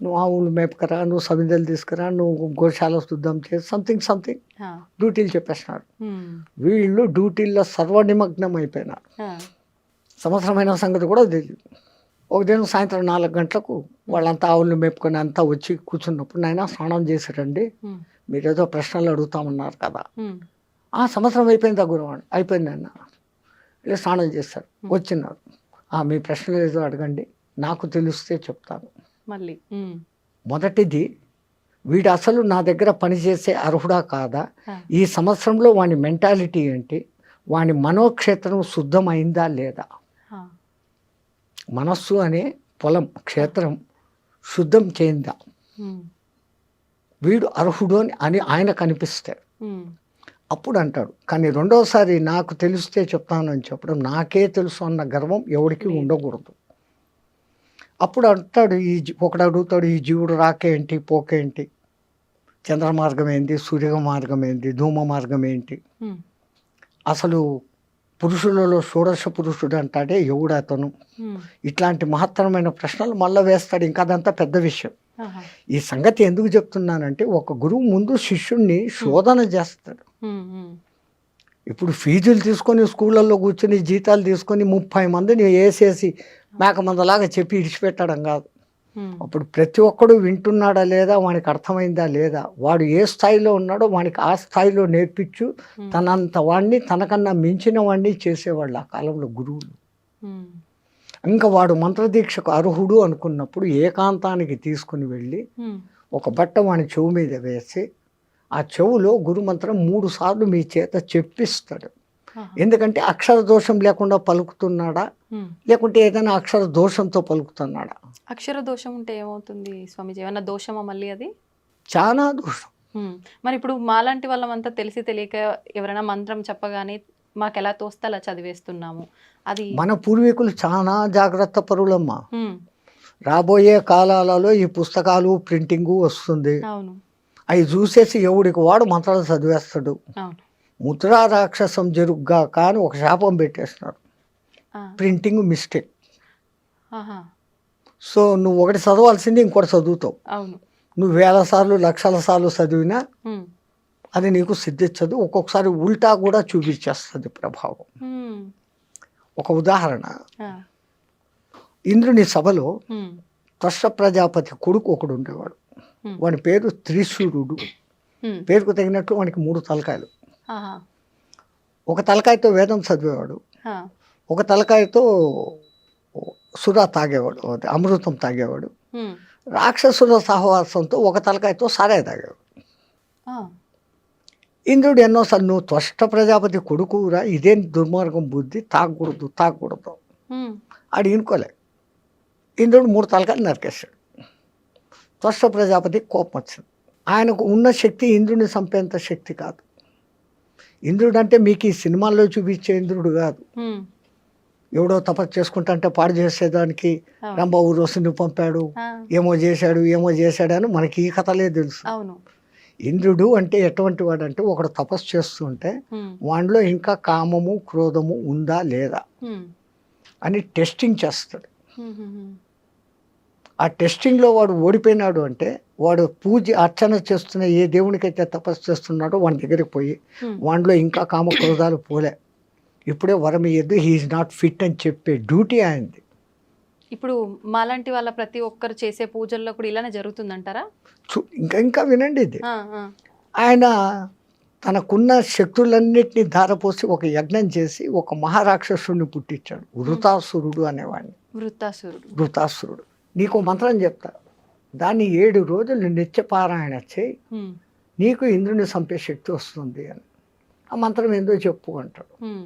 నువ్వు ఆవులు మేపకరా, నువ్వు సమిధలు తీసుకురా, నువ్వు గోశాల శుద్ధం చేసి సంథింగ్ డ్యూటీలు చెప్పేస్తున్నారు. వీళ్ళు డ్యూటీల్లో సర్వనిమగ్నం అయిపోయినారు. సంవత్సరమైన సంగతి కూడా తెలియదు. ఒక దినం సాయంత్రం 4 గంటలకు వాళ్ళంతా ఆవులు మేపుకొని అంతా వచ్చి కూర్చున్నప్పుడు, నాయన స్నానం చేశారండి, మీరేదో ప్రశ్నలు అడుగుతామన్నారు కదా. సంవత్సరం అయిపోయింది గురువాడు. అయిపోయింది అన్న. ఇలా స్నానం చేశారు, వచ్చినారు, మీ ప్రశ్నలు ఏదో అడగండి, నాకు తెలిస్తే చెప్తాను. మళ్ళీ మొదటిది, వీడు అసలు నా దగ్గర పనిచేసే అర్హుడా కాదా, ఈ సంవత్సరంలో వాని మెంటాలిటీ ఏంటి, వాని మనోక్షేత్రం శుద్ధమైందా లేదా. మనస్సు అనే పొలం, క్షేత్రం శుద్ధం చేయిందా, వీడు అర్హుడు అని ఆయన కనిపిస్తాడు. అప్పుడు అంటాడు. కానీ రెండోసారి నాకు తెలిస్తే చెప్తాను అని చెప్పడం, నాకే తెలుసు అన్న గర్వం ఎవరికి ఉండకూడదు. అప్పుడు అంటాడు, ఒకడు అడుగుతాడు, ఈ జీవుడు రాకేంటి, పోకేంటి, చంద్ర మార్గం ఏంటి, సూర్య మార్గం ఏంటి, ధూమ మార్గం ఏంటి, అసలు పురుషులలో షోడశ పురుషుడు అంటాడే ఎవడు అతను, ఇట్లాంటి మహత్తరమైన ప్రశ్నలు మళ్ళీ వేస్తాడు. ఇంకా అదంతా పెద్ద విషయం. ఈ సంగతి ఎందుకు చెప్తున్నానంటే, ఒక గురువు ముందు శిష్యుణ్ణి శోధన చేస్తాడు. ఇప్పుడు ఫీజులు తీసుకొని స్కూళ్ళల్లో కూర్చొని జీతాలు తీసుకొని 30 మందిని వేసేసి మేకమందలాగా చెప్పి ఇడిచిపెట్టడం కాదు. అప్పుడు ప్రతి ఒక్కడు వింటున్నాడా లేదా, వానికి అర్థమైందా లేదా, వాడు ఏ స్థాయిలో ఉన్నాడో వానికి ఆ స్థాయిలో నేర్పించు, తనంత వాడిని తనకన్నా మించిన వాడిని చేసేవాళ్ళు ఆ కాలంలో గురువులు. ఇంకా వాడు మంత్రదీక్షకు అర్హుడు అనుకున్నప్పుడు ఏకాంతానికి తీసుకుని వెళ్ళి ఒక బట్ట వాని చెవు మీద వేసి, ఆ చెవులో గురుమంత్రం 3 సార్లు మీ చేత చెప్పిస్తాడు. ఎందుకంటే అక్షర దోషం లేకుండా పలుకుతున్నాడా, లేకుంటే ఏదైనా అక్షర దోషంతో పలుకుతున్నాడా. అక్షర దోషం ఉంటే ఏమవుతుంది స్వామిజీ? ఏమన్నా దోషమా మళ్ళీ? అది చాలా దోషం. మరి ఇప్పుడు మాలాంటి వాళ్ళమంతా తెలిసి తెలియక ఎవరైనా మంత్రం చెప్పగానే మాకు ఎలా తోస్తే అలా చదివేస్తున్నాము. అది మన పూర్వీకులు చాలా జాగ్రత్త పరులమ్మా. రాబోయే కాలాలలో ఈ పుస్తకాలు ప్రింటింగు వస్తుంది, అవి చూసేసి ఎవడికి వాడు మంత్రాలు చదివేస్తాడు. ముద్రా రాక్షసం జరుగుగా కానీ ఒక శాపం పెట్టేస్తున్నారు, ప్రింటింగ్ మిస్టేక్. సో నువ్వు ఒకటి చదవాల్సింది ఇంకోటి చదువుతావు. నువ్వు 1000 సార్లు 1,00,000 సార్లు చదివినా అది నీకు సిద్ధించదు. ఒక్కొక్కసారి ఉల్టా కూడా చూపించేస్తుంది ప్రభావం. ఒక ఉదాహరణ, ఇంద్రుని సభలో త్వష్ట ప్రజాపతి కొడుకు ఒకడు ఉండేవాడు. వాడి పేరు త్రిశూరుడు. పేరుకు తగినట్లు వానికి 3 తలకాయలు. ఒక తలకాయతో వేదం చదివేవాడు, ఒక తలకాయతో సురా తాగేవాడు, అమృతం తాగేవాడు, రాక్షసుల సహవాసంతో ఒక తలకాయతో సారాయి తాగాడు. ఆ, ఇంద్రుడు ఎన్నోసార్లు నువ్వు త్వష్ట ప్రజాపతి కొడుకురా, ఇదేం దుర్మార్గం బుద్ధి, తాగకూడదు తాగకూడదు. ఉమ్, ఆడు ఇనుకోలే. ఇంద్రుడు 3 తలకాయలు నరికేశాడు. త్వష్ట ప్రజాపతి కోపం వచ్చింది. ఆయనకు ఉన్న శక్తి ఇంద్రుడిని చంపేంత శక్తి కాదు. ఇంద్రుడు అంటే మీకు ఈ సినిమాల్లో చూపించే ఇంద్రుడు కాదు. ఉమ్, ఎవడో తపస్సు చేసుకుంటా పాడు చేసేదానికి అవును. రంభ ఊరోసుని పంపాడు, ఆ, ఏమో చేశాడు అని మనకి ఈ కథలే తెలుసు. అవును. ఇంద్రుడు అంటే ఎటువంటి వాడు అంటే ఒకడు తపస్సు చేస్తుంటే ఉమ్, వాడిలో ఇంకా కామము క్రోధము ఉందా లేదా ఉమ్, అని టెస్టింగ్ చేస్తాడు. ఉమ్, ఉమ్, ఆ టెస్టింగ్లో వాడు ఓడిపోయినాడు అంటే వాడు పూజ అర్చన చేస్తున్న ఏ దేవునికైతే తపస్సు చేస్తున్నాడో వాడి దగ్గరికి పోయి ఉమ్. వాడిలో ఇంకా కామ క్రోధాలు పోలే, ఇప్పుడే వరం ఇయ్యద్దు, హీఈస్ నాట్ ఫిట్ అని చెప్పే డ్యూటీ ఆయనది. ఇప్పుడు మాలాంటి వాళ్ళ ప్రతి ఒక్కరు చేసే పూజల్లో కూడా ఇలానే జరుగుతుందంటారా? ఇంకా వినండి ఇది. ఆ, ఆ, ఆయన తనకున్న శక్తులన్నిటినీ ధారపోసి ఒక యజ్ఞం చేసి ఒక మహారాక్షసుడిని పుట్టించాడు, వృతాసురుడు అనేవాడిని. వృత్తాసురుడు. వృతాసురుడు. నీకు మంత్రం చెప్తా, దాన్ని 7 రోజులు నిత్యపారాయణ చేయి, ఉమ్, నీకు ఇంద్రుని చంపే శక్తి వస్తుంది అని. ఆ మంత్రం ఏందో చెప్పు అంటాడు. ఉమ్,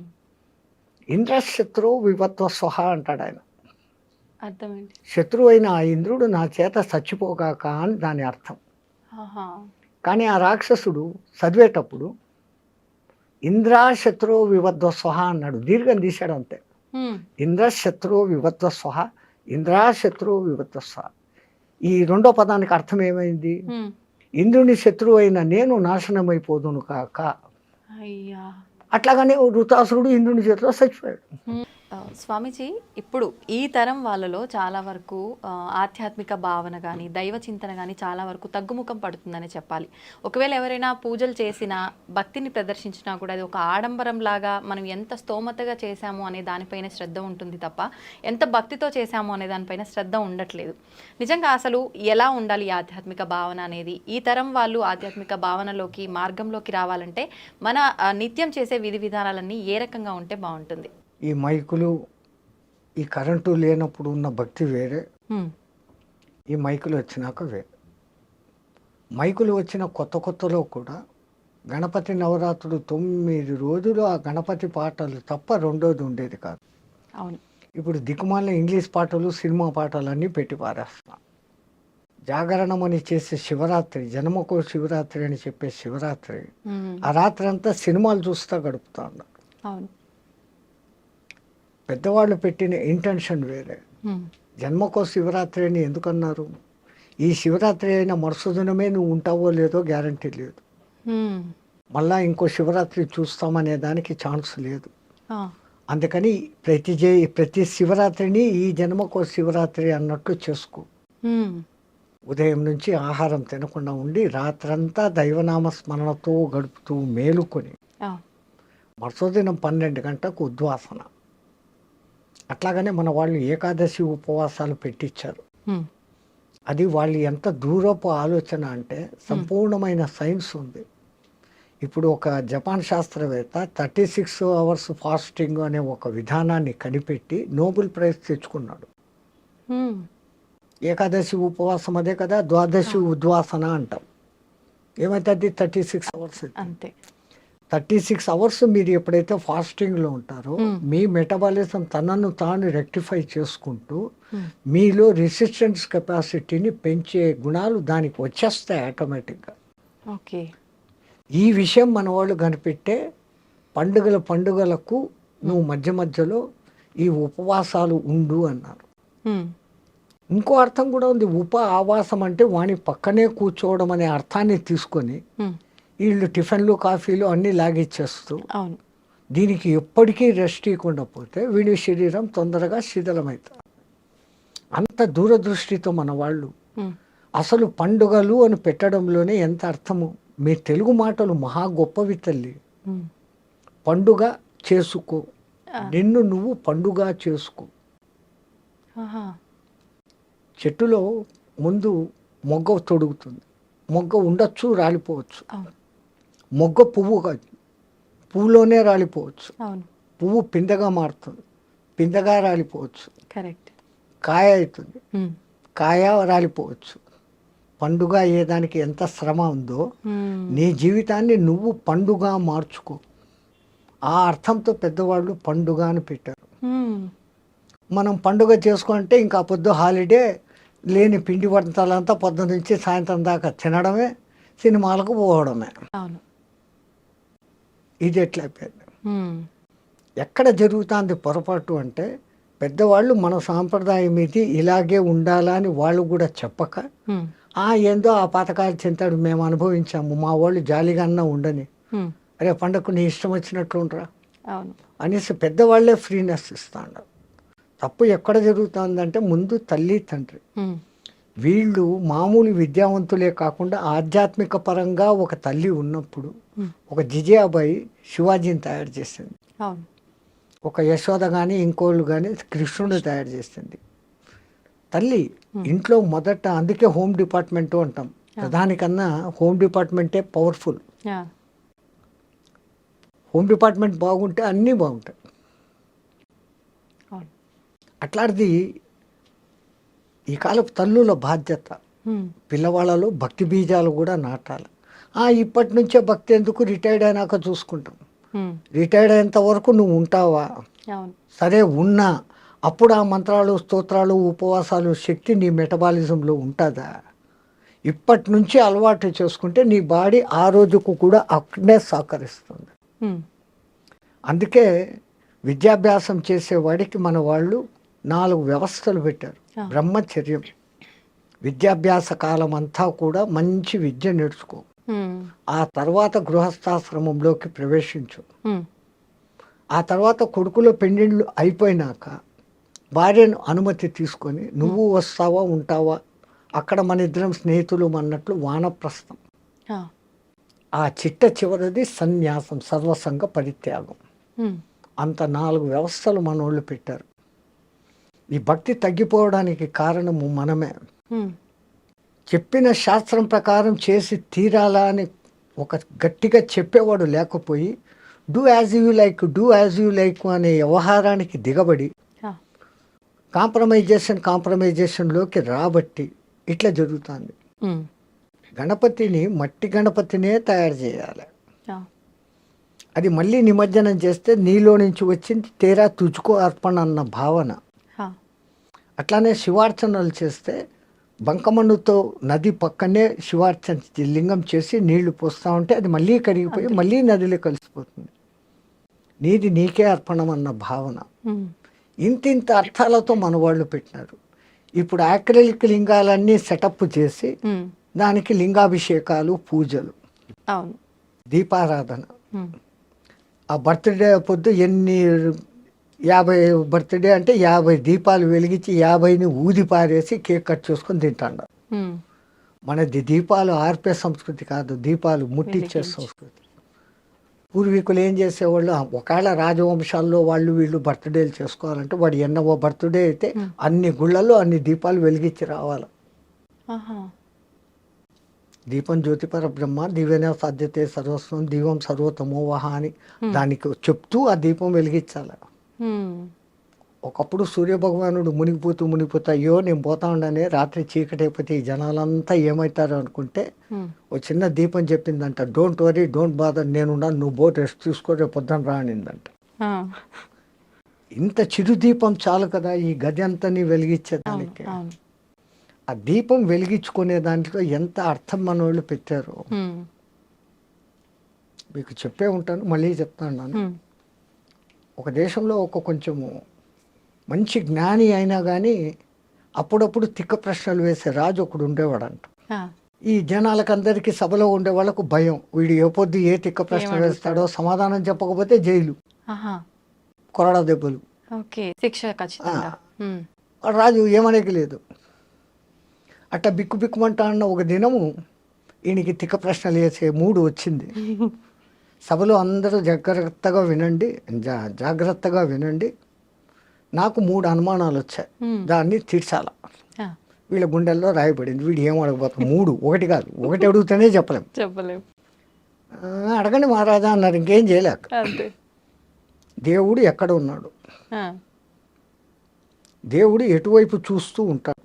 ఇంద్రశత్రు వివత్వ స్వహ అంటాడు ఆయన. అర్థం ఏంటి? శత్రువు అయిన ఆ ఇంద్రుడు నా చేత చచ్చిపోగాక అని దాని అర్థం. ఆహా. కానీ ఆ రాక్షసుడు చదివేటప్పుడు ఇంద్రాశత్రు వివద్వ స్వహ అన్నాడు, దీర్ఘం తీశాడు అంతే. ఉమ్, ఇంద్రశత్రు వివద్వ స్వహ, ఇంద్రాశత్రు వివద్వ స్వహ. ఈ రెండో పదానికి అర్థం ఏమైంది? ఉమ్, ఇంద్రుని శత్రువు అయిన నేను నాశనమైపోదును కాక. అయ్యా. అట్లాగానే వృతాసురుడు ఇంద్రుని చేతిలో చచ్చిపోయాడు. స్వామీజీ, ఇప్పుడు ఈ తరం వాళ్ళలో చాలా వరకు ఆధ్యాత్మిక భావన కానీ దైవ చింతన కానీ చాలా వరకు తగ్గుముఖం పడుతుందని చెప్పాలి. ఒకవేళ ఎవరైనా పూజలు చేసినా భక్తిని ప్రదర్శించినా కూడా అది ఒక ఆడంబరం లాగా మనం ఎంత స్తోమతగా చేశాము అనే దానిపైన శ్రద్ధ ఉంటుంది తప్ప ఎంత భక్తితో చేశాము అనే దానిపైన శ్రద్ధ ఉండట్లేదు. నిజంగా అసలు ఎలా ఉండాలి ఈ ఆధ్యాత్మిక భావన అనేది? ఈ తరం వాళ్ళు ఆధ్యాత్మిక భావనలోకి మార్గంలోకి రావాలంటే మన నిత్యం చేసే విధి విధానాలన్నీ ఏ రకంగా ఉంటే బాగుంటుంది? ఈ మైకులు, ఈ కరెంటు లేనప్పుడు ఉన్న భక్తి వేరే, ఈ మైకులు వచ్చినాక వేరే. మైకులు వచ్చిన కొత్తలో కూడా గణపతి నవరాత్రులు 9 రోజులు ఆ గణపతి పాటలు తప్ప రెండోది ఉండేది కాదు. అవును. ఇప్పుడు దిక్కుమాలిన ఇంగ్లీష్ పాటలు, సినిమా పాటలు అన్నీ పెట్టి పారేస్తున్నాం. జాగరణం అని చేసే శివరాత్రి, జన్మకో శివరాత్రి అని చెప్పే శివరాత్రి, ఆ రాత్రి అంతా సినిమాలు చూస్తూ గడుపుతా ఉన్నారు. అవును. పెద్దవాళ్ళు పెట్టిన ఇంటెన్షన్ వేరే. జన్మకో శివరాత్రి అని ఎందుకన్నారు? ఈ శివరాత్రి అయిన మరుసదినమే నువ్వు ఉంటావో లేదో గ్యారంటీ లేదు, మళ్ళా ఇంకో శివరాత్రి చూస్తామనే దానికి ఛాన్స్ లేదు. అందుకని ప్రతి శివరాత్రిని ఈ జన్మకో శివరాత్రి అన్నట్లు చేసుకో. ఉదయం నుంచి ఆహారం తినకుండా ఉండి రాత్రంతా దైవనామ స్మరణతో గడుపుతూ మేలుకొని మరుసదినం 12 గంటలకు ఉద్వాసన. అట్లాగనే మన వాళ్ళు ఏకాదశి ఉపవాసాలు పెట్టించారు. అది వాళ్ళు ఎంత దూరపు ఆలోచన అంటే సంపూర్ణమైన సైన్స్ ఉంది. ఇప్పుడు ఒక జపాన్ శాస్త్రవేత్త 36 అవర్స్ ఫాస్టింగ్ అనే ఒక విధానాన్ని కనిపెట్టి నోబెల్ ప్రైజ్ తెచ్చుకున్నాడు. ఏకాదశి ఉపవాసం అదే కదా, ద్వాదశి ఉద్వాసన అంటాం. ఏమైతుంది? 36 అవర్స్ అంతే. 36 అవర్స్ మీరు ఎప్పుడైతే ఫాస్టింగ్లో ఉంటారో మీ మెటబాలిజం తనను తాను రెక్టిఫై చేసుకుంటూ మీలో రెసిస్టెన్స్ కెపాసిటీని పెంచే గుణాలు దానికి వచ్చేస్తాయి ఆటోమేటిక్గా. ఓకే. ఈ విషయం మన వాళ్ళు కనిపెట్టే పండుగలకు నువ్వు మధ్య మధ్యలో ఈ ఉపవాసాలు ఉండు అన్నారు. ఇంకో అర్థం కూడా ఉంది. ఆవాసం అంటే వాని పక్కనే కూర్చోవడం అనే అర్థాన్ని తీసుకొని వీళ్ళు టిఫిన్లు కాఫీలు అన్నీ లాగిచ్చేస్తూ దీనికి ఎప్పటికీ రెస్ట్ ఇవ్వకుండా పోతే వీడి శరీరం తొందరగా శిథిలమవుతారు. అంత దూరదృష్టితో మన వాళ్ళు అసలు పండుగలు అని పెట్టడంలోనే ఎంత అర్థము. మీ తెలుగు మాటలు మహా గొప్పవి తల్లి. పండుగ చేసుకో, నిన్ను నువ్వు పండుగ చేసుకో. చెట్టులో ముందు మొగ్గ తొడుగుతుంది, మొగ్గ ఉండొచ్చు, రాలిపోవచ్చు. మొగ్గ పువ్వు కాదు, పువ్వులోనే రాలిపోవచ్చు. పువ్వు పిందెగా మారుతుంది, పిందెగా రాలిపోవచ్చు. కరెక్ట్. కాయ అవుతుంది, కాయ రాలిపోవచ్చు. పండుగ అయ్యేదానికి ఎంత శ్రమ ఉందో నీ జీవితాన్ని నువ్వు పండుగ మార్చుకో. ఆ అర్థంతో పెద్దవాళ్ళు పండుగ అని పెట్టారు. మనం పండుగ చేసుకుంటే ఇంకా పొద్దు హాలిడే, లేని పిండి వంటలంతా పొద్దు నుంచి సాయంత్రం దాకా తినడమే, సినిమాలకు పోవడమే. ఇది ఎట్లయిపోయింది. ఎక్కడ జరుగుతుంది పొరపాటు అంటే, పెద్దవాళ్ళు మన సాంప్రదాయం ఇది, ఇలాగే ఉండాలని వాళ్ళు కూడా చెప్పక, ఏందో ఆ పథకాలు చెంతాడు, మేము అనుభవించాము, మా వాళ్ళు జాలిగా అన్నా ఉండని, అరే పండగకు నీ ఇష్టం వచ్చినట్లు ఉండరా అనేసి పెద్దవాళ్లే ఫ్రీనెస్ ఇస్తాడు. తప్పు ఎక్కడ జరుగుతుందంటే, ముందు తల్లి తండ్రి వీళ్ళు మామూలు విద్యావంతులే కాకుండా ఆధ్యాత్మిక పరంగా ఒక తల్లి ఉన్నప్పుడు, ఒక జిజియాబాయి శివాజీని తయారు చేసింది, ఒక యశోద కానీ ఇంకోళ్ళు కానీ కృష్ణుడు తయారు చేసింది. తల్లి ఇంట్లో మొదట, అందుకే హోమ్ డిపార్ట్మెంట్ అంటాం, దానికన్నా హోమ్ డిపార్ట్మెంటే పవర్ఫుల్. హోమ్ డిపార్ట్మెంట్ బాగుంటే అన్నీ బాగుంటాయి. అట్లాంటిది ఈ కాలపు తల్లుల బాధ్యత, పిల్లవాళ్ళలో భక్తి బీజాలు కూడా నాటాలి. ఇప్పటి నుంచే భక్తి ఎందుకు, రిటైర్డ్ అయినాక చూసుకుంటాం. రిటైర్డ్ అయ్యేంత వరకు నువ్వు ఉంటావా? సరే ఉన్నా, అప్పుడు ఆ మంత్రాలు, స్తోత్రాలు, ఉపవాసాలు శక్తి నీ మెటబాలిజంలో ఉంటుందా? ఇప్పటి నుంచి అలవాటు చేసుకుంటే నీ బాడీ ఆ రోజుకు కూడా అక్కడే సహకరిస్తుంది. అందుకే విద్యాభ్యాసం చేసేవాడికి మన వాళ్ళు 4 వ్యవస్థలు పెట్టారు. బ్రహ్మచర్యం, విద్యాభ్యాస కాలం అంతా కూడా మంచి విద్య నేర్చుకో, ఆ తర్వాత గృహస్థాశ్రమంలోకి ప్రవేశించు, ఆ తర్వాత కొడుకులో పెండిళ్ళు అయిపోయినాక భార్యను అనుమతి తీసుకొని నువ్వు వస్తావా ఉంటావా, అక్కడ మన ఇద్దరం స్నేహితులు అన్నట్లు వానప్రస్థం. ఆ చిట్ట చివరిది సన్యాసం, సర్వసంగ పరిత్యాగం. అంత 4 వ్యవస్థలు మనోళ్ళు పెట్టారు. ఈ భక్తి తగ్గిపోవడానికి కారణము మనమే. చెప్పిన శాస్త్రం ప్రకారం చేసి తీరాలా అని ఒక గట్టిగా చెప్పేవాడు లేకపోయి, do as you like, do as you like అనే వ్యవహారానికి దిగబడి కాంప్రమైజేషన్లోకి రాబట్టి ఇట్లా జరుగుతుంది. గణపతిని, మట్టి గణపతినే తయారు చేయాలి. అది మళ్ళీ నిమజ్జనం చేస్తే నీలో నుంచి వచ్చింది తేరా తుజుకో అర్పణ అన్న భావన. అట్లానే శివార్చనలు చేస్తే బంకమన్నుతో నది పక్కనే శివార్చన లింగం చేసి నీళ్లు పోస్తూ ఉంటే అది మళ్ళీ కరిగిపోయి మళ్ళీ నదిలో కలిసిపోతుంది. నీది నీకే అర్పణం అన్న భావన. ఇంతింత అర్థాలతో మన వాళ్ళు పెట్టినారు. ఇప్పుడు యాక్రిలిక్ లింగాలన్నీ సెటప్ చేసి దానికి లింగాభిషేకాలు, పూజలు, దీపారాధన. ఆ బర్త్డే పొద్దు 50 బర్త్డే అంటే 50 దీపాలు వెలిగించి 50ని ఊది పారేసి కేక్ కట్ చేసుకొని తింటాడు. మనది దీపాలు ఆర్పే సంస్కృతి కాదు, దీపాలు ముట్టించే సంస్కృతి. పూర్వీకులు ఏం చేసేవాళ్ళు, ఒకవేళ రాజవంశాల్లో వాళ్ళు వీళ్ళు బర్త్డేలు చేసుకోవాలంటే వాడు ఎన్నో బర్త్డే అయితే అన్ని గుళ్ళల్లో అన్ని దీపాలు వెలిగించి రావాలి. దీపం జ్యోతి పరబ్రహ్మ, దివ్యన సాధ్యతే సర్వస్వం, దీపం సర్వతమోవహ అని దానికి చెప్తూ ఆ దీపం వెలిగించాలి. ఒకప్పుడు సూర్యభగవానుడు మునిగిపోతా అయ్యో నేను పోతా ఉండనే, రాత్రి చీకటి అయిపోతే ఈ జనాలంతా ఏమవుతారు అనుకుంటే ఒక చిన్న దీపం చెప్పిందంట, డోంట్ వరీ, డోంట్ బాదర్, నేనున్నాను, నువ్వు బోట్ రెస్ట్ తీసుకో, రేపు పొద్దున రానిందంట. ఇంత చిరు దీపం చాలు కదా ఈ గది అంతని వెలిగించేదానికి. ఆ దీపం వెలిగించుకునే దాంట్లో ఎంత అర్థం మన వాళ్ళు పెట్టారు మీకు చెప్పే ఉంటాను, మళ్ళీ చెప్తాను. ఒక దేశంలో ఒక కొంచెము మంచి జ్ఞాని అయినా కానీ అప్పుడప్పుడు తిక్క ప్రశ్నలు వేసే రాజు ఒకడు ఉండేవాడంట. ఈ జనాలకందరికీ సభలో ఉండే వాళ్ళకు భయం, వీడు ఏ పొద్దు ఏ తిక్క ప్రశ్న వేస్తాడో, సమాధానం చెప్పకపోతే జైలు, కొరడా దెబ్బలు, రాజు ఏమనేకి లేదు. అట్లా బిక్కు బిక్కుమంటా అన్న ఒక దినము ఈయనకి తిక్క ప్రశ్నలు వేసే మూడు వచ్చింది. సభలో అందరూ జాగ్రత్తగా వినండి, నాకు 3 అనుమానాలు వచ్చాయి, దాన్ని తీర్చాల. వీళ్ళ గుండెల్లో రాయబడింది. వీడు ఏం అడగబోతాం, 3, ఒకటి కాదు, ఒకటి అడిగితేనే చెప్పలేము. అడగండి మహారాజా అన్నారు, ఇంకేం చేయలేక. దేవుడు ఎక్కడ ఉన్నాడు, దేవుడు ఎటువైపు చూస్తూ ఉంటాడు,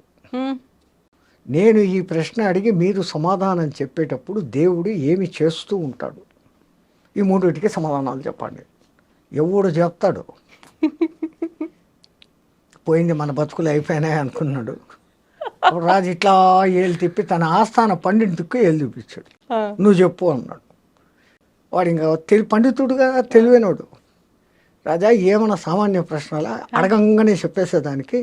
నేను ఈ ప్రశ్న అడిగి మీరు సమాధానం చెప్పేటప్పుడు దేవుడు ఏమి చేస్తూ ఉంటాడు? ఈ మూడింటికి సమాధానాలు చెప్పండి. ఎవడు చెప్తాడు? పోయింది మన బతుకులు అయిపోయినాయి అనుకున్నాడు. రాజు ఇట్లా ఏళ్ళు తిప్పి తన ఆస్థాన పండితుకు ఏళ్ళు చూపించాడు. నువ్వు చెప్పు అన్నాడు. వాడు ఇంకా పండితుడుగా తెలివైనడు. రాజా ఏమన్నా సామాన్య ప్రశ్నలా అడగంగానే చెప్పేసేదానికి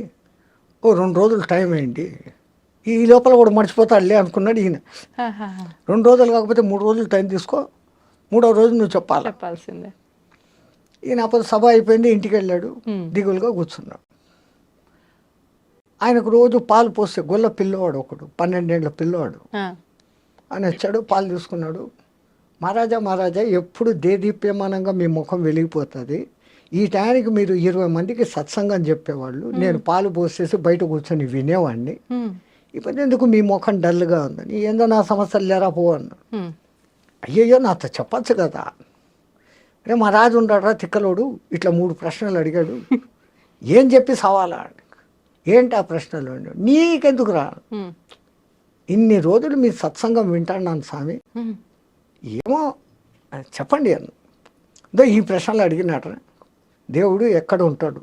2 రోజులు టైం అయింది, ఈ లోపల కూడా మర్చిపోతాడులే అనుకున్నాడు ఈయన. 2 రోజులు కాకపోతే 3 రోజులు టైం తీసుకో, 3వ రోజు నువ్వు చెప్పాల్సిందే. ఈయన అప్పుడు సభ అయిపోయింది, ఇంటికి వెళ్ళాడు, దిగులుగా కూర్చున్నాడు. ఆయనకు రోజు పాలు పోస్తే గొల్ల పిల్లవాడు ఒకడు, 12 ఏళ్ల పిల్లవాడు ఆయన వచ్చాడు, పాలు తీసుకున్నాడు. మహారాజా ఎప్పుడు దేదీప్యమానంగా మీ ముఖం వెలిగిపోతుంది, ఈ టైంకి మీరు 20 మందికి సత్సంగం చెప్పేవాళ్ళు, నేను పాలు పోసేసి బయట కూర్చొని వినేవాడిని, ఇప్పుడు ఎందుకు మీ ముఖం డల్గా ఉందని, ఏందో నా సమస్యలు లేరా పో అన్నాడు. అయ్యయ్యో నాతో చెప్పచ్చు కదా. రే మా రాజు ఉన్నాడు తిక్కలోడు, ఇట్లా 3 ప్రశ్నలు అడిగాడు, ఏం చెప్పి సవాలా? ఏంటి ఆ ప్రశ్నలు? నీకెందుకు రా, ఇన్ని రోజులు మీ సత్సంగం వింటాను స్వామి, ఏమో చెప్పండి అన్న. ఈ ప్రశ్నలు అడిగినాట. దేవుడు ఎక్కడ ఉంటాడు,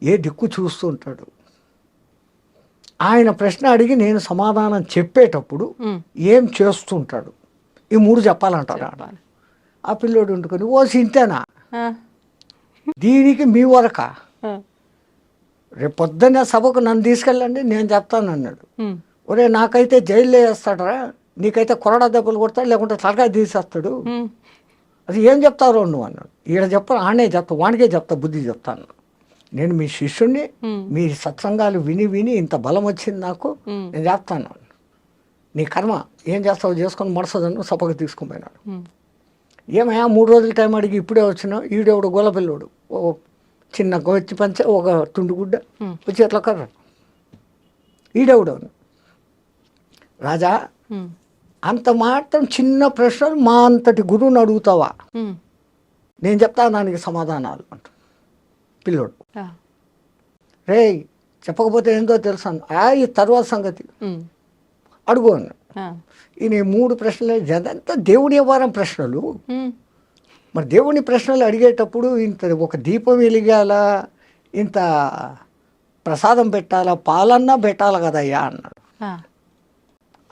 ఏ దిక్కు చూస్తూ ఉంటాడు? ఆయన ప్రశ్న అడిగి నేను సమాధానం చెప్పేటప్పుడు ఏం చేస్తుంటాడు? ఈ 3 చెప్పాలంటారా? ఆ పిల్లోడు ఉంటుకొని ఓ సింతేనా, దీనికి మీ వరక, రేపు పొద్దున్నే సభకు నన్ను తీసుకెళ్ళండి నేను చెప్తాను అన్నాడు. ఒరే నాకైతే జైల్లో వేస్తాడరా, నీకైతే కొరడా దెబ్బలు కొడతాడు, లేకుంటే తలకాయ తీసేస్తాడు, అది ఏం చెప్తారో నువ్వు అన్నాడు. ఈడ చెప్పను, ఆడనే చెప్తా, వానికే చెప్తా, బుద్ధి చెప్తాను. నేను మీ శిష్యుణ్ణి, మీ సత్సంగాలు విని విని ఇంత బలం వచ్చింది నాకు, నేను చెప్తాను. నీ కర్మ ఏం చేస్తావు చేసుకొని మడసదను సభకు తీసుకుని పోయినాడు. ఏమయ్యా 3 రోజుల టైం అడిగి ఇప్పుడే వచ్చినావు, ఈడెవడు గోలపిల్లోడు, ఓ చిన్న గొచ్చి పంచ, ఒక తుండుగుడ్డ, వచ్చి ఎట్లా కర్ర, ఈడెవడవును. రాజా అంత మాత్రం చిన్న ప్రశ్నలు మా అంతటి గురువుని అడుగుతావా, నేను చెప్తాను దానికి సమాధానాలు అంట పిల్లోడు. రే చెప్పకపోతే ఏందో తెలుసాను, ఈ తర్వాత సంగతి అడుగు అన్న. ఈయన 3 ప్రశ్నలు అదంతా దేవుని వ్యవహారం ప్రశ్నలు. మరి దేవుని ప్రశ్నలు అడిగేటప్పుడు ఇంత ఒక దీపం వెలిగాలా, ఇంత ప్రసాదం పెట్టాలా, పాలన్నా పెట్టాలి కదయ్యా అన్నాడు.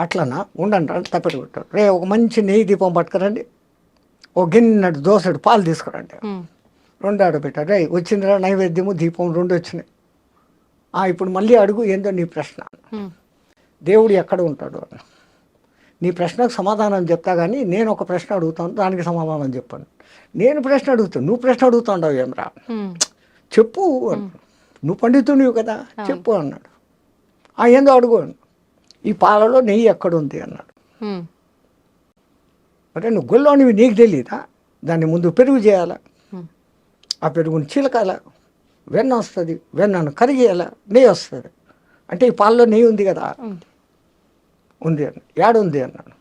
అట్లనా ఉండండి అంటే తప్పెట్టు పెట్టాడు. రే ఒక మంచి నెయ్యి దీపం పట్టుకురండి, ఓ గిన్నెడు దోసెడు పాలు తీసుకురండి, 2 ఆడబెట్టారు. రే వచ్చిందిరా నైవేద్యము దీపం 2 వచ్చినాయి. ఇప్పుడు మళ్ళీ అడుగు ఏందో నీ ప్రశ్న. దేవుడు ఎక్కడ ఉంటాడు అని నీ ప్రశ్నకు సమాధానం చెప్తా, కానీ నేను ఒక ప్రశ్న అడుగుతాను దానికి సమాధానం చెప్పాను. నేను ప్రశ్న అడుగుతాను, నువ్వు ప్రశ్న అడుగుతావు ఏమరా, చెప్పు, నువ్వు పండితునివి కదా చెప్పు అన్నాడు. ఏందో అడుగు, ఈ పాలలో నెయ్యి ఎక్కడుంది అన్నాడు. అంటే నువ్వు గొల్లోనివి నీకు తెలియదా, దాన్ని ముందు పెరుగు చేయాలా, ఆ పెరుగుని చిలకాల, వెన్న వస్తుంది, వెన్నను కరిగేయాలా, నెయ్యి వస్తుంది. అంటే ఈ పాలలో నెయ్యి ఉంది కదా, ఉంది అన్న. ఏడుంది అన్నాడు.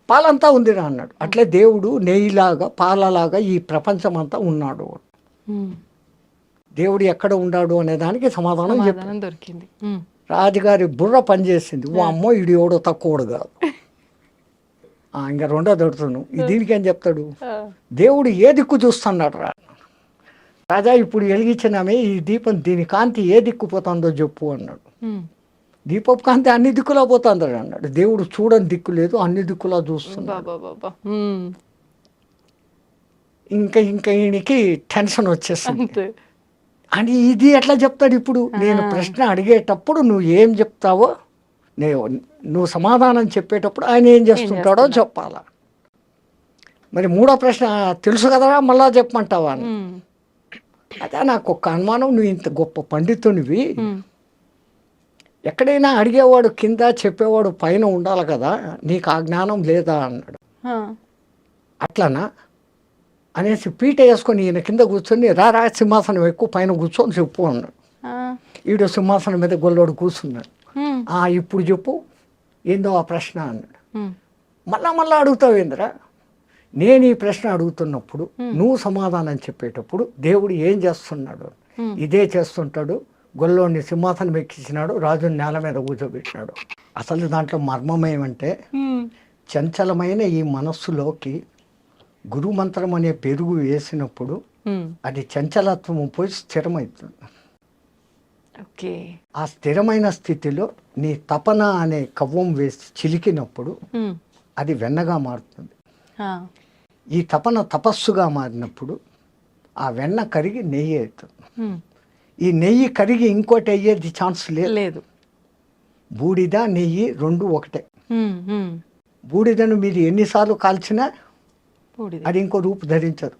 పాలంతా ఉందిరా అన్నాడు. అట్లే దేవుడు నెయ్యిలాగా పాలలాగా ఈ ప్రపంచం అంతా ఉన్నాడు. దేవుడు ఎక్కడ ఉన్నాడు అనే దానికి సమాధానం దొరికింది. రాజుగారి బుర్ర పనిచేసింది. ఓ అమ్మో ఇడు ఎవడో తక్కువడు కాదు. ఇంకా 2వ దొరుకుతాను. దీనికి ఏం చెప్తాడు, దేవుడు ఏ దిక్కు చూస్తున్నాడు రా రాజా, ఇప్పుడు వెలిగించినామే ఈ దీపం, దీని కాంతి ఏ దిక్కు పోతుందో చెప్పు అన్నాడు. దీపపు కాంతి అన్ని దిక్కులా పోతుంది అన్నాడు. దేవుడు చూడని దిక్కు లేదు, అన్ని దిక్కులా చూస్తున్నాడు. ఇంకా ఈయనకి టెన్షన్ వచ్చేస్తుంది. అని ఇది ఎట్లా చెప్తాడు ఇప్పుడు, నేను ప్రశ్న అడిగేటప్పుడు నువ్వు ఏం చెప్తావో, నువ్వు సమాధానం చెప్పేటప్పుడు ఆయన ఏం చేస్తుంటాడో చెప్పాలా. మరి 3వ ప్రశ్న తెలుసు కదరా మళ్ళా చెప్పమంటావా అని. అదే నాకు ఒక అనుమానం, నువ్వు ఇంత గొప్ప పండితునివి, ఎక్కడైనా అడిగేవాడు కింద చెప్పేవాడు పైన ఉండాలి కదా, నీకు ఆ జ్ఞానం లేదా అన్నాడు. అట్లానా అనేసి పీట వేసుకొని ఈయన కింద కూర్చొని రా సింహాసనం ఎక్కువ పైన కూర్చొని చెప్పు అన్నాడు. ఈడో సింహాసనం మీద గొల్లోడు కూర్చున్నాడు. ఇప్పుడు చెప్పు ఏందో ఆ ప్రశ్న అన్నాడు. మళ్ళా అడుగుతావు ఏందిరా, నేను ఈ ప్రశ్న అడుగుతున్నప్పుడు నువ్వు సమాధానం చెప్పేటప్పుడు దేవుడు ఏం చేస్తున్నాడు, ఇదే చేస్తుంటాడు, గొల్లోని సింహాసనం ఎక్కించినాడు, రాజుని నేల మీద కూర్చోబెట్టినాడు. అసలు దాంట్లో మర్మం ఏమంటే, చంచలమైన ఈ మనస్సులోకి గురుమంత్రం అనే పెరుగు వేసినప్పుడు అది చంచలత్వం పోయి స్థిరమవుతుంది. ఓకే. ఆ స్థిరమైన స్థితిలో నీ తపన అనే కవ్వం వేసి చిలికినప్పుడు అది వెన్నగా మారుతుంది. ఈ తపన తపస్సుగా మారినప్పుడు ఆ వెన్న కరిగి నెయ్యి అవుతుంది. ఈ నెయ్యి కరిగి ఇంకోటి అయ్యేది ఛాన్స్ లేదు. బూడిద నెయ్యి రెండు ఒకటే. బూడిదను మీరు ఎన్నిసార్లు కాల్చినా అది ఇంకో రూపు ధరించదు.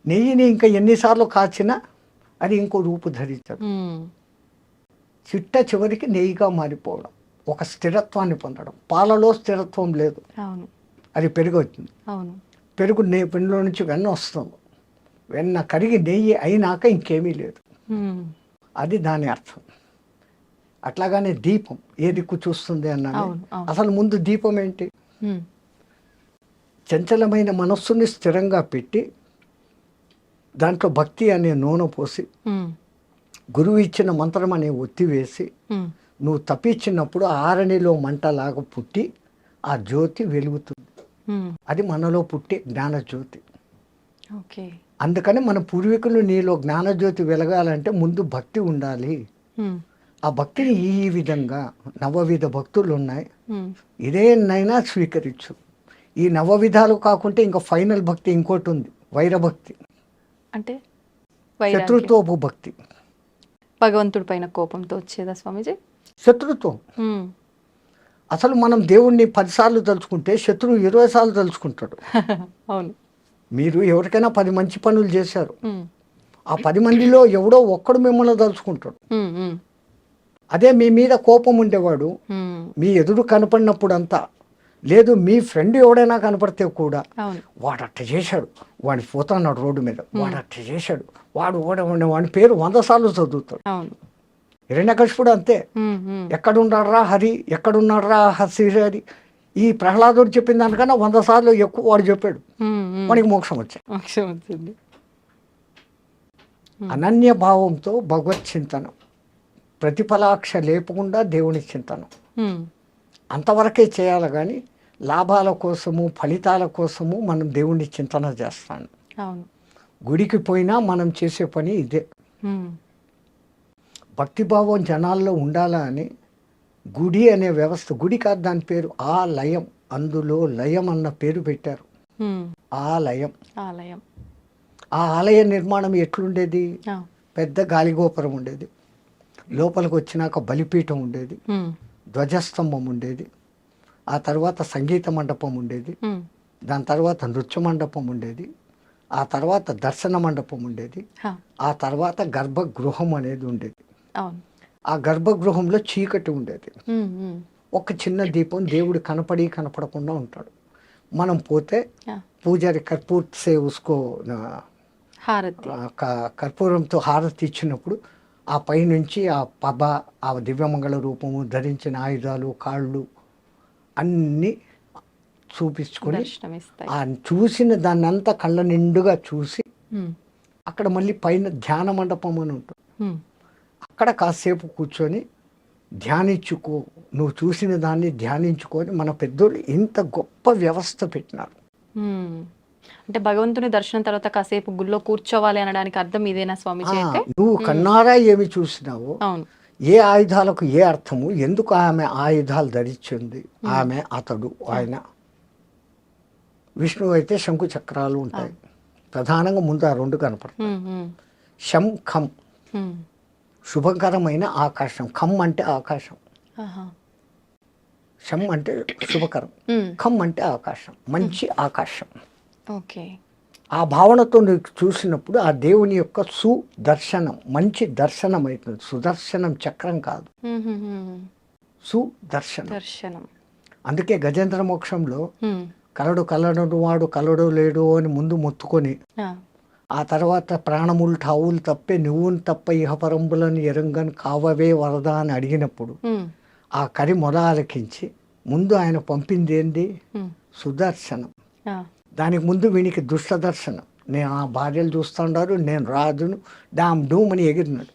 నెయ్యిని ఇంకా ఎన్నిసార్లు కాల్చినా అది ఇంకో రూపు ధరించదు. చిట్ట చివరికి నెయ్యిగా మారిపోవడం, ఒక స్థిరత్వాన్ని పొందడం. పాలలో స్థిరత్వం లేదు, అది పెరుగు అవుతుంది. పెరుగు పెరుగులో నుంచి వెన్న వస్తుంది. వెన్న కరిగి నెయ్యి అయినాక ఇంకేమీ లేదు. అది దాని అర్థం. అట్లాగానే దీపం ఏ దిక్కు చూస్తుంది అన్నాను. అసలు ముందు దీపం ఏంటి? చంచలమైన మనస్సుని స్థిరంగా పెట్టి దాంట్లో భక్తి అనే నూనె పోసి గురువు ఇచ్చిన మంత్రం అనే ఒత్తి వేసి నువ్వు తప్పించినప్పుడు ఆరణిలో మంటలాగా పుట్టి ఆ జ్యోతి వెలుగుతుంది. అది మనలో పుట్టే జ్ఞానజ్యోతి. అందుకని మన పూర్వీకులు నీలో జ్ఞానజ్యోతి వెలగాలంటే ముందు భక్తి ఉండాలి. ఆ భక్తిని ఈ విధంగా నవవిధ భక్తులు ఉన్నాయి, ఇదేనైనా స్వీకరించు. ఈ నవవిధాలు కాకుంటే ఇంకా ఫైనల్ భక్తి ఇంకోటి ఉంది, వైరభక్తి. అంటే శత్రుత్వపు భక్తి. భగవంతుడి పైన కోపంతో వచ్చేదా స్వామీజీ? శత్రుత్వం. అసలు మనం దేవుణ్ణి 10 సార్లు తలుచుకుంటే శత్రువు 20 సార్లు తలుచుకుంటాడు. అవును. మీరు ఎవరికైనా 10 మంచి పనులు చేశారు, ఆ 10 మందిలో ఎవడో ఒక్కడు మిమ్మల్ని తలుచుకుంటాడు. అదే మీ మీద కోపం ఉండేవాడు మీ ఎదురు కనపడినప్పుడు అంతా లేదు, మీ ఫ్రెండ్ ఎవడైనా కనపడితే కూడా వాడు అట్ట చేశాడు, వాడిని పోతున్నాడు రోడ్డు మీద, వాడు అట్ట చేశాడు, వాడి పేరు 100 సార్లు చదువుతాడు. హిరణ్యకశిపుడు అంతే. ఎక్కడున్నాడ్రా హరి, ఎక్కడున్నాడ్రా హరి, ఈ ప్రహ్లాదుడు చెప్పిన దానికన్నా 100 సార్లు ఎక్కువ వాడు చెప్పాడు. వాడికి మోక్షం వచ్చింది. అనన్య భావంతో భగవత్ చింతనం, ప్రతిఫలాక్ష లేపకుండా దేవుని చింతనం అంతవరకే చేయాలి. కానీ లాభాల కోసము ఫలితాల కోసము మనం దేవుణ్ణి చింతన చేస్తాను. గుడికి పోయినా మనం చేసే పని ఇదే. భక్తిభావం జనాల్లో ఉండాలా అని గుడి అనే వ్యవస్థ, గుడి కాదు దాని పేరు ఆలయం, అందులో లయం అన్న పేరు పెట్టారు. ఆలయం. ఆ ఆలయ నిర్మాణం ఎట్లుండేది? పెద్ద గాలిగోపురం ఉండేది, లోపలికి వచ్చినాక బలిపీఠం ఉండేది, ధ్వజస్తంభం ఉండేది, ఆ తర్వాత సంగీత మండపం ఉండేది, దాని తర్వాత నృత్య మండపం ఉండేది, ఆ తర్వాత దర్శన మండపం ఉండేది, ఆ తర్వాత గర్భగృహం అనేది ఉండేది. ఆ గర్భగృహంలో చీకటి ఉండేది, ఒక చిన్న దీపం, దేవుడు కనపడకుండా ఉంటాడు. మనం పోతే పూజారి కర్పూర్ సే ఉస్కో కర్పూరంతో హారతి ఇచ్చినప్పుడు ఆ పైనుంచి ఆ పబ, ఆ దివ్యమంగళ రూపము, ధరించిన ఆయుధాలు, కాళ్ళు అన్నీ చూపించుకొని ఆ చూసిన దాన్ని అంతా కళ్ళ నిండుగా చూసి అక్కడ మళ్ళీ పైన ధ్యాన మండపం అని ఉంటుంది. అక్కడ కాసేపు కూర్చొని ధ్యానించుకో, నువ్వు చూసిన దాన్ని ధ్యానించుకొని మన పెద్దోళ్ళు ఇంత గొప్ప వ్యవస్థ పెట్టినారు. అంటే భగవంతుని దర్శనం తర్వాత కాసేపు గుళ్ళో కూర్చోవాలి అనడానికి అర్థం ఇదేనా స్వామీజీ? అయితే నువ్వు కన్నారా ఏమి చూసినావో, ఏ ఆయుధాలకు ఏ అర్థము, ఎందుకు ఆమె ఆయుధాలు ధరించింది, ఆమె అతడు ఆయన. విష్ణువు అయితే శంకు చక్రాలు ఉంటాయి, ప్రధానంగా ముందు ఆ 2 కనపడతాయి. శం ఖం, శుభకరమైన ఆకాశం. ఖం అంటే ఆకాశం, శం అంటే శుభకరం, ఖం అంటే ఆకాశం, మంచి ఆకాశం. ఆ భావనతో నీకు చూసినప్పుడు ఆ దేవుని యొక్క సుదర్శనం, మంచి దర్శనం అవుతుంది. సుదర్శనం చక్రం కాదు, సుదర్శనం. అందుకే గజేంద్ర మోక్షంలో కలడు వాడు కలడు లేడు అని ముందు మొత్తుకొని ఆ తర్వాత ప్రాణములు ఠావులు తప్పే నువ్వును తప్ప ఇహపరంబులను ఎరంగని కావవే వరద అని అడిగినప్పుడు ఆ కరి మొద ఆలకించి ముందు ఆయన పంపింది ఏంది? సుదర్శనం. దానికి ముందు వీనికి దుష్ట దర్శనం. నేను ఆ భార్యలు చూస్తుండారు, నేను రాజును, డామ్ డూమ్ అని ఎగిరినాడు.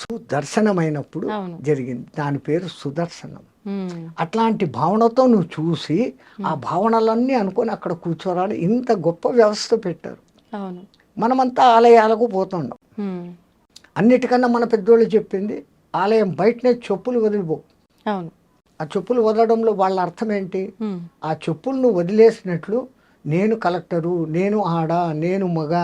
సుదర్శనమైనప్పుడు అవును. జరిగింది. దాని పేరు సుదర్శనం. ఉమ్, అట్లాంటి భావనతో నువ్వు చూసి ఆ భావనలన్నీ అనుకొని అక్కడ కూర్చోరాలి. ఇంత గొప్ప వ్యవస్థ పెట్టారు. అవును. మనమంతా ఆలయాలకు పోతుండం. ఉమ్, అన్నిటికన్నా మన పెద్దోళ్ళు చెప్పింది ఆలయం బయటనే చెప్పులు వదిలిపో. అవును. ఆ చెప్పులు వదలడంలో వాళ్ళ అర్థం ఏంటి? ఉమ్, ఆ చెప్పులను వదిలేసినట్లు నేను కలెక్టరు, నేను ఆడ, నేను మగ,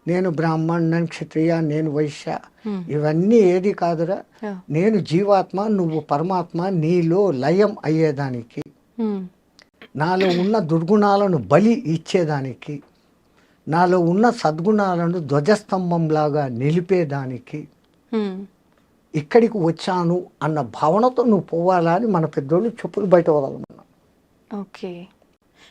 నేను బ్రాహ్మణ్, నేను క్షత్రియ, నేను వైశ్య, ఉమ్, ఇవన్నీ ఏది కాదురా. ఆ, నేను జీవాత్మ, నువ్వు పరమాత్మ, నీలో లయం అయ్యేదానికి, ఉమ్, నాలో ఉన్న దుర్గుణాలను బలి ఇచ్చేదానికి, నాలో ఉన్న సద్గుణాలను ధ్వజస్తంభంలాగా నిలిపేదానికి ఉమ్, ఇక్కడికి వచ్చాను అన్న భావనతో నువ్వు పోవాలా అని మన పెద్దోళ్ళు చెప్పులు బయట వదలమన్నా. ఓకే.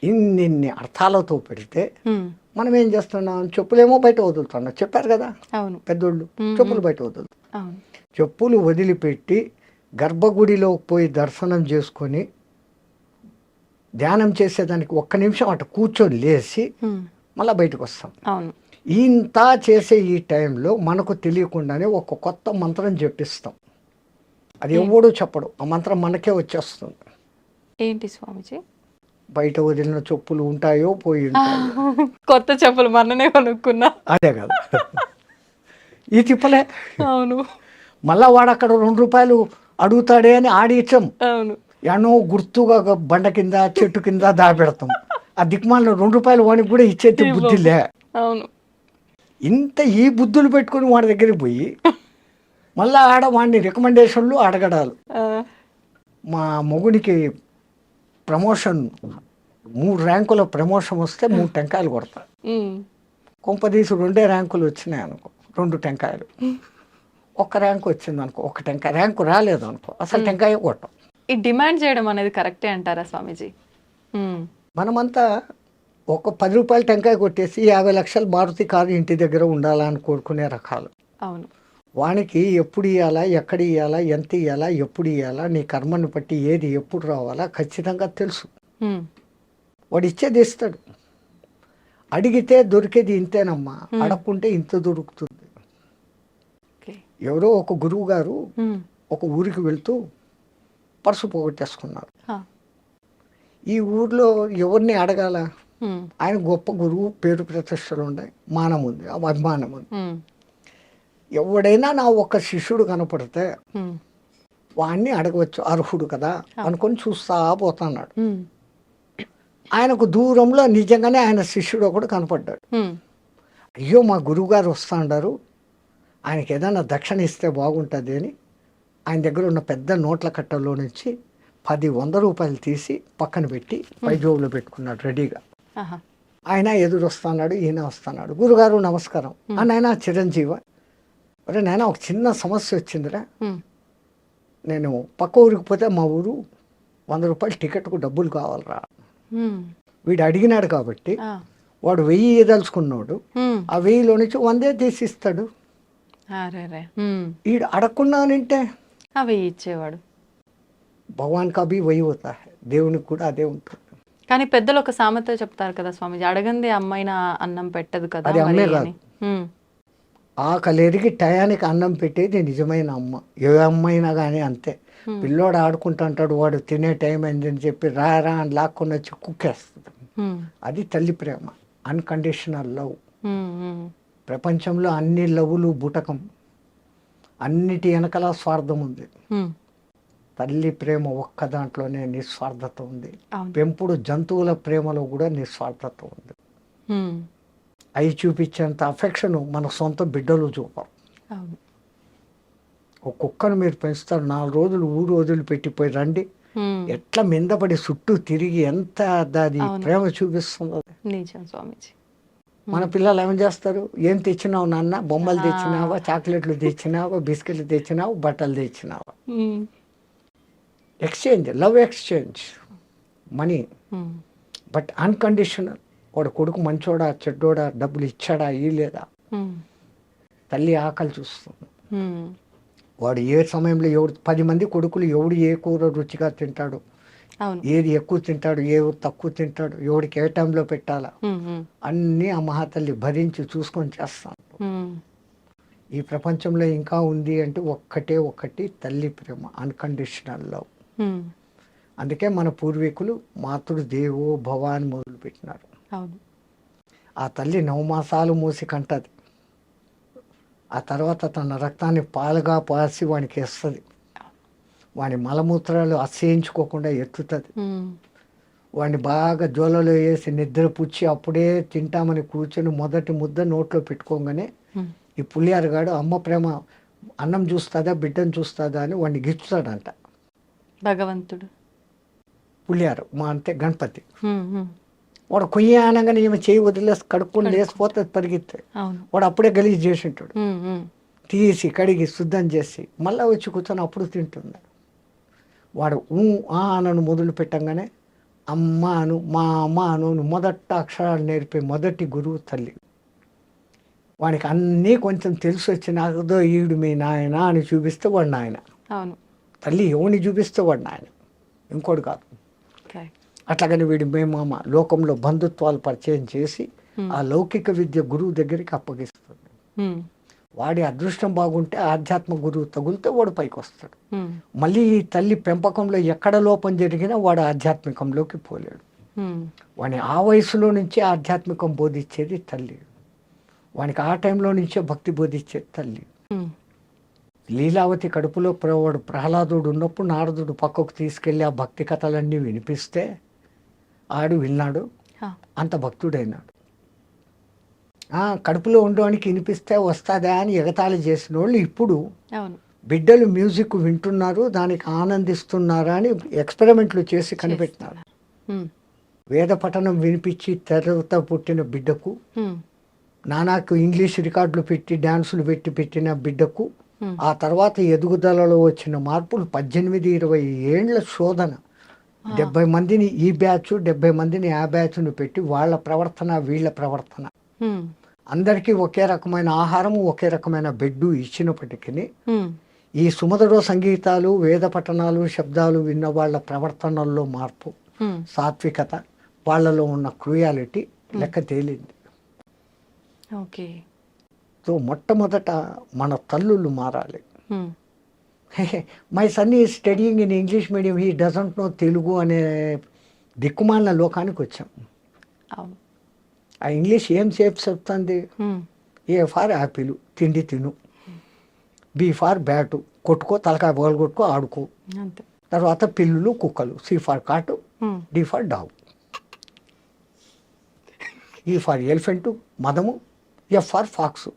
ఇన్ని అర్థాలతో పెడితే ఉమ్, మనం ఏం చేస్తున్నాం? చెప్పులేమో బయట వదులుతున్నాం. చెప్పారు కదా అవును. పెద్దోళ్ళు, చెప్పులు బయట వదులు. అవును. చెప్పులు వదిలిపెట్టి గర్భగుడిలోకి పోయి దర్శనం చేసుకొని ధ్యానం చేసేదానికి 1 నిమిషం అటు కూర్చొని లేచి ఉమ్, మళ్ళీ బయటకు వస్తాం. అవును. ఇంత చేసే ఈ టైంలో మనకు తెలియకుండానే ఒక కొత్త మంత్రం జపిస్తాం. అది ఎవడూ చెప్పడు. ఆ మంత్రం మనకే వచ్చేస్తుంది. ఏంటి స్వామిజీ? బయట వదిలిన చెప్పులు ఉంటాయో పోయి ఉంటాయో. కొత్త చెప్పులు మొన్ననే కొనుక్కున్నా. అదే కదా ఈ తిప్పలే. అవును. మళ్ళా వాడు అక్కడ ₹2 అడుగుతాడే అని ఆడిచ్చాం. అవును. ఎన్నో గుర్తుగా బండ కింద చెట్టు కింద దాపెడతాం. ఆ దిక్మాలను ₹2 వానికి కూడా ఇచ్చేది బుద్ధిలే. అవును. ఇంత ఈ బుద్ధులు పెట్టుకుని వాడి దగ్గరికి పోయి మళ్ళీ ఆడ వాడిని రికమెండేషన్లు అడగడాలు. ఆ, మా మొగుడికి ప్రమోషన్ 3 ర్యాంకుల ప్రమోషన్ వస్తే 3 టెంకాయలు కొడతా. ఉమ్, కొంపదీసి 2 ర్యాంకులు వచ్చినాయి అనుకో, 2 టెంకాయలు. 1 ర్యాంకు వచ్చింది అనుకో, 1 టెంకాయ. ర్యాంకు రాలేదు అనుకో, అసలు టెంకాయ కొట్టాం. ఈ డిమాండ్ చేయడం అనేది కరెక్టే అంటారా స్వామీజీ? ఉమ్, మనమంతా ఒక ₹10 టెంకాయ కొట్టేసి 50 లక్షలు మారుతి కారు ఇంటి దగ్గర ఉండాలని కోరుకునే రకాలు. అవును. వానికి ఎప్పుడు ఇవ్వాలా, ఎక్కడ ఇవ్వాలా, ఎంత ఇవ్వాలా, ఎప్పుడు ఇవ్వాలా, నీ కర్మను బట్టి ఏది ఎప్పుడు రావాలా ఖచ్చితంగా తెలుసు. ఉమ్, వాడు ఇచ్చేది ఇస్తాడు. అడిగితే దొరికేది ఇంతేనమ్మా, అడగకుంటే ఇంత దొరుకుతుంది. ఓకే. ఎవరో ఒక గురువు గారు ఉమ్, ఒక ఊరికి వెళ్తూ పర్సు పోగొట్టేసుకున్నారు. ఆ, ఈ ఊర్లో ఎవరిని అడగాల? ఉమ్, ఆయన గొప్ప గురువు, పేరు ప్రతిష్టలు ఉన్నాయి, మానం ఉంది, అభిమానం ఉంది. ఉమ్, ఎవడైనా నా ఒక్క శిష్యుడు కనపడితే ఉమ్, వాడిని అడగవచ్చు, అర్హుడు కదా అనుకొని చూస్తా పోతున్నాడు. ఉమ్, ఆయనకు దూరంలో నిజంగానే ఆయన శిష్యుడు ఒకడు కనపడ్డాడు. ఉమ్, అయ్యో మా గురువుగారు వస్తాడారు, ఆయనకి ఏదైనా దక్షిణ ఇస్తే బాగుంటుంది అని ఆయన దగ్గర ఉన్న పెద్ద నోట్ల కట్టలో నుంచి 10 ₹100 తీసి పక్కన పెట్టి పై జోబులో పెట్టుకున్నాడు రెడీగా. ఆహా, ఆయన ఎదురు వస్తున్నాడు, ఈయన వస్తున్నాడు. గురుగారు నమస్కారం. నాయన చిరంజీవ, అరే నాయన ఒక చిన్న సమస్య వచ్చిందిరా, ఉమ్, నేను పక్క ఊరికి పోతే మా ఊరు ₹100 టికెట్కు డబ్బులు కావాలరా. ఉమ్, వీడు అడిగినాడు కాబట్టి ఆ, వాడు 1000 ఇవ్వదలుచుకున్నాడు. ఉమ్, ఆ 1000లో నుంచి 100 తీసి ఇస్తాడు. అరే, ఉమ్, వీడు అడగకున్నానంటే అవి ఇచ్చేవాడు. భగవాన్ కా భీ వహీ హోతా హై, దేవునికి కూడా అదే ఉంటుంది. కానీ పెద్దలు ఒక సామెత చెప్తారు కదా స్వామీజీ, అడగంది అమ్మాయిన అన్నం పెట్టదు కదా అది మరి అమ్మే అని. కాదు. ఉమ్, ఆకలిరిగి టయానికి అన్నం పెట్టేది నిజమైన అమ్మ. ఏ అమ్మైనా కానీ అంతే. పిల్లోడు ఆడుకుంటుంటాడు, వాడు తినే టైం అయిందని చెప్పి రా రా అని లాక్కొని వచ్చి కుక్కేస్తుంది. ఉమ్, అది తల్లి ప్రేమ, అన్కండిషనల్ లవ్. ఉమ్, ఉమ్, ప్రపంచంలో అన్ని లవ్వులు బుటకం, అన్నిటి వెనకాల స్వార్థం ఉంది. ఉమ్, తల్లి ప్రేమ ఒక్క దాంట్లోనే నిస్వార్థత ఉంది. అవును. పెంపుడు జంతువుల ప్రేమలో కూడా నిస్వార్థత ఉంది. ఉమ్, అవి చూపించేంత అఫెక్షన్ మన సొంత బిడ్డలు చూపరు. అవును. ఒక కుక్కను మీరు పెంచుతారు, 4 రోజులు ఊరు వదిలిపెట్టిపోయి రండి, ఉమ్, ఎట్లా మిందపడి చుట్టూ తిరిగి ఎంత అది అవును. ప్రేమ చూపిస్తుందో. నిజం స్వామీజీ. మన పిల్లలు ఏం చేస్తారు? ఏం తెచ్చినావు నాన్న? బొమ్మలు తెచ్చినావా, చాక్లెట్లు తెచ్చినావా, బిస్కెట్లు తెచ్చినావు, బట్టలు తెచ్చినావా? Um, exchange, love exchange, money. Um, but unconditional. వాడు కొడుకు మంచోడా చెడ్డోడా, డబ్బులు ఇచ్చాడా ఇయ్యలేదా, ఉమ్, తల్లి ఆకలి చూస్తుంది. ఉమ్, వాడు ఏ సమయంలో 10 మంది కొడుకులు ఎవడు ఏ కూర రుచిగా తింటాడు, అవును. ఏది ఎక్కువ తింటాడు, ఏ తక్కువ తింటాడు, ఎవడికి ఏ టైంలో పెట్టాలా, ఉమ్, ఉమ్, అన్నీ ఆ మహాతల్లి భరించి చూసుకొని చేస్తాను. ఉమ్, ఈ ప్రపంచంలో ఇంకా ఉంది అంటే ఒక్కటే ఒకటి, తల్లి ప్రేమ, అన్కండిషనల్ లవ్. అందుకే మన పూర్వీకులు మాతృ దేవో భవ అని మొదలుపెట్టినారు. అవును. ఆ తల్లి 9 మాసాలు మూసి కంటది, ఆ తర్వాత తన రక్తాన్ని పాలుగా పాసి వానికి వేస్తుంది, వాని మలమూత్రాలు అసహించుకోకుండా ఎత్తుతుంది, వాడిని బాగా జోలలో వేసి నిద్ర పుచ్చి అప్పుడే తింటామని కూర్చొని మొదటి ముద్ద నోట్లో పెట్టుకోగానే ఈ పులియారుగాడు అమ్మ ప్రేమ అన్నం చూస్తుందా బిడ్డను చూస్తుందా అని వాడిని గిచ్చుతాడంట భగవంతుడు. పులియారు మా అంటే గణపతి. వాడు కొయ్య అనగానే ఈమె చేయి వదిలేసి కడుక్కొని లేసిపోతే పరిగెత్తే, వాడు అప్పుడే గలీజ్ చేసి ఉంటాడు, తీసి కడిగి శుద్ధం చేసి మళ్ళీ వచ్చి కూర్చొని అప్పుడు తింటున్నాడు. వాడు అనను మొదలు పెట్టంగానే అమ్మ అను, మా అమ్మ అను మొదట అక్షరాలు నేర్పే మొదటి గురువు తల్లి. వాడికి అన్నీ కొంచెం తెలిసి వచ్చి నాకుదో ఈడు మీ నాయన అని చూపిస్తే వాడు నాయన. తల్లి ఎవరిని చూపిస్తే వాడు నాయన, ఇంకోటి కాదు. అట్లాగని వీడి మేమామ లోకంలో బంధుత్వాలు పరిచయం చేసి ఆ లౌకిక విద్య గురువు దగ్గరికి అప్పగిస్తుంది. వాడి అదృష్టం బాగుంటే ఆధ్యాత్మ గురువు తగులితే వాడు పైకి వస్తాడు. మళ్ళీ ఈ తల్లి పెంపకంలో ఎక్కడ లోపం జరిగినా వాడు ఆధ్యాత్మికంలోకి పోలేడు. వాడిని ఆ వయసులో నుంచే ఆధ్యాత్మికం బోధించేది తల్లి, వానికి ఆ టైంలో నుంచే భక్తి బోధించేది తల్లి. లీలావతి కడుపులో వాడు ప్రహ్లాదుడు ఉన్నప్పుడు నారదుడు పక్కకు తీసుకెళ్ళి ఆ భక్తి కథలన్నీ వినిపిస్తే ఆడు విన్నాడు, అంత భక్తుడైనాడు. కడుపులో ఉండడానికి వినిపిస్తే వస్తుందా అని ఎగతాళి చేసిన వాళ్ళు ఇప్పుడు బిడ్డలు మ్యూజిక్ వింటున్నారు, దానికి ఆనందిస్తున్నారా అని ఎక్స్పెరిమెంట్లు చేసి కనిపెట్టినారు. వేద పఠనం వినిపించి తెరత పుట్టిన బిడ్డకు, నానాకు ఇంగ్లీష్ రికార్డులు పెట్టి డ్యాన్సులు పెట్టిన బిడ్డకు, ఆ తర్వాత ఎదుగుదలలో వచ్చిన మార్పులు 18-20 ఏండ్ల శోధన, 70 మందిని ఈ బ్యాచ్ 70 మందిని ఆ బ్యాచ్ను పెట్టి వాళ్ళ ప్రవర్తన వీళ్ళ ప్రవర్తన, అందరికీ ఒకే రకమైన ఆహారం ఒకే రకమైన బెడ్ ఇచ్చినప్పటికీ ఈ సుమధుర సంగీతాలు వేద పఠనాలు శబ్దాలు విన్న వాళ్ళ ప్రవర్తనల్లో మార్పు, సాత్వికత, వాళ్ళలో ఉన్న క్రూయాలిటీ లెక్క తేలింది. సో మొట్టమొదట మన తల్లులు మారాలి. మై సన్ ఈ studying in English medium, he doesn't know Telugu అనే దిక్కుమాలిన లోకానికి వచ్చాం. ఆ ఇంగ్లీష్ ఏం చెప్తుంది? ఏ ఫార్ యాపిల్ తిండి తిను, బి ఫార్ బ్యాటు కొట్టుకో తలకాయ బోలు కొట్టుకో ఆడుకో, తర్వాత పిల్లులు కుక్కలు, C for cat, D for dog, E for elephant మదము, ఎఫ్ ఫార్ ఫాక్స్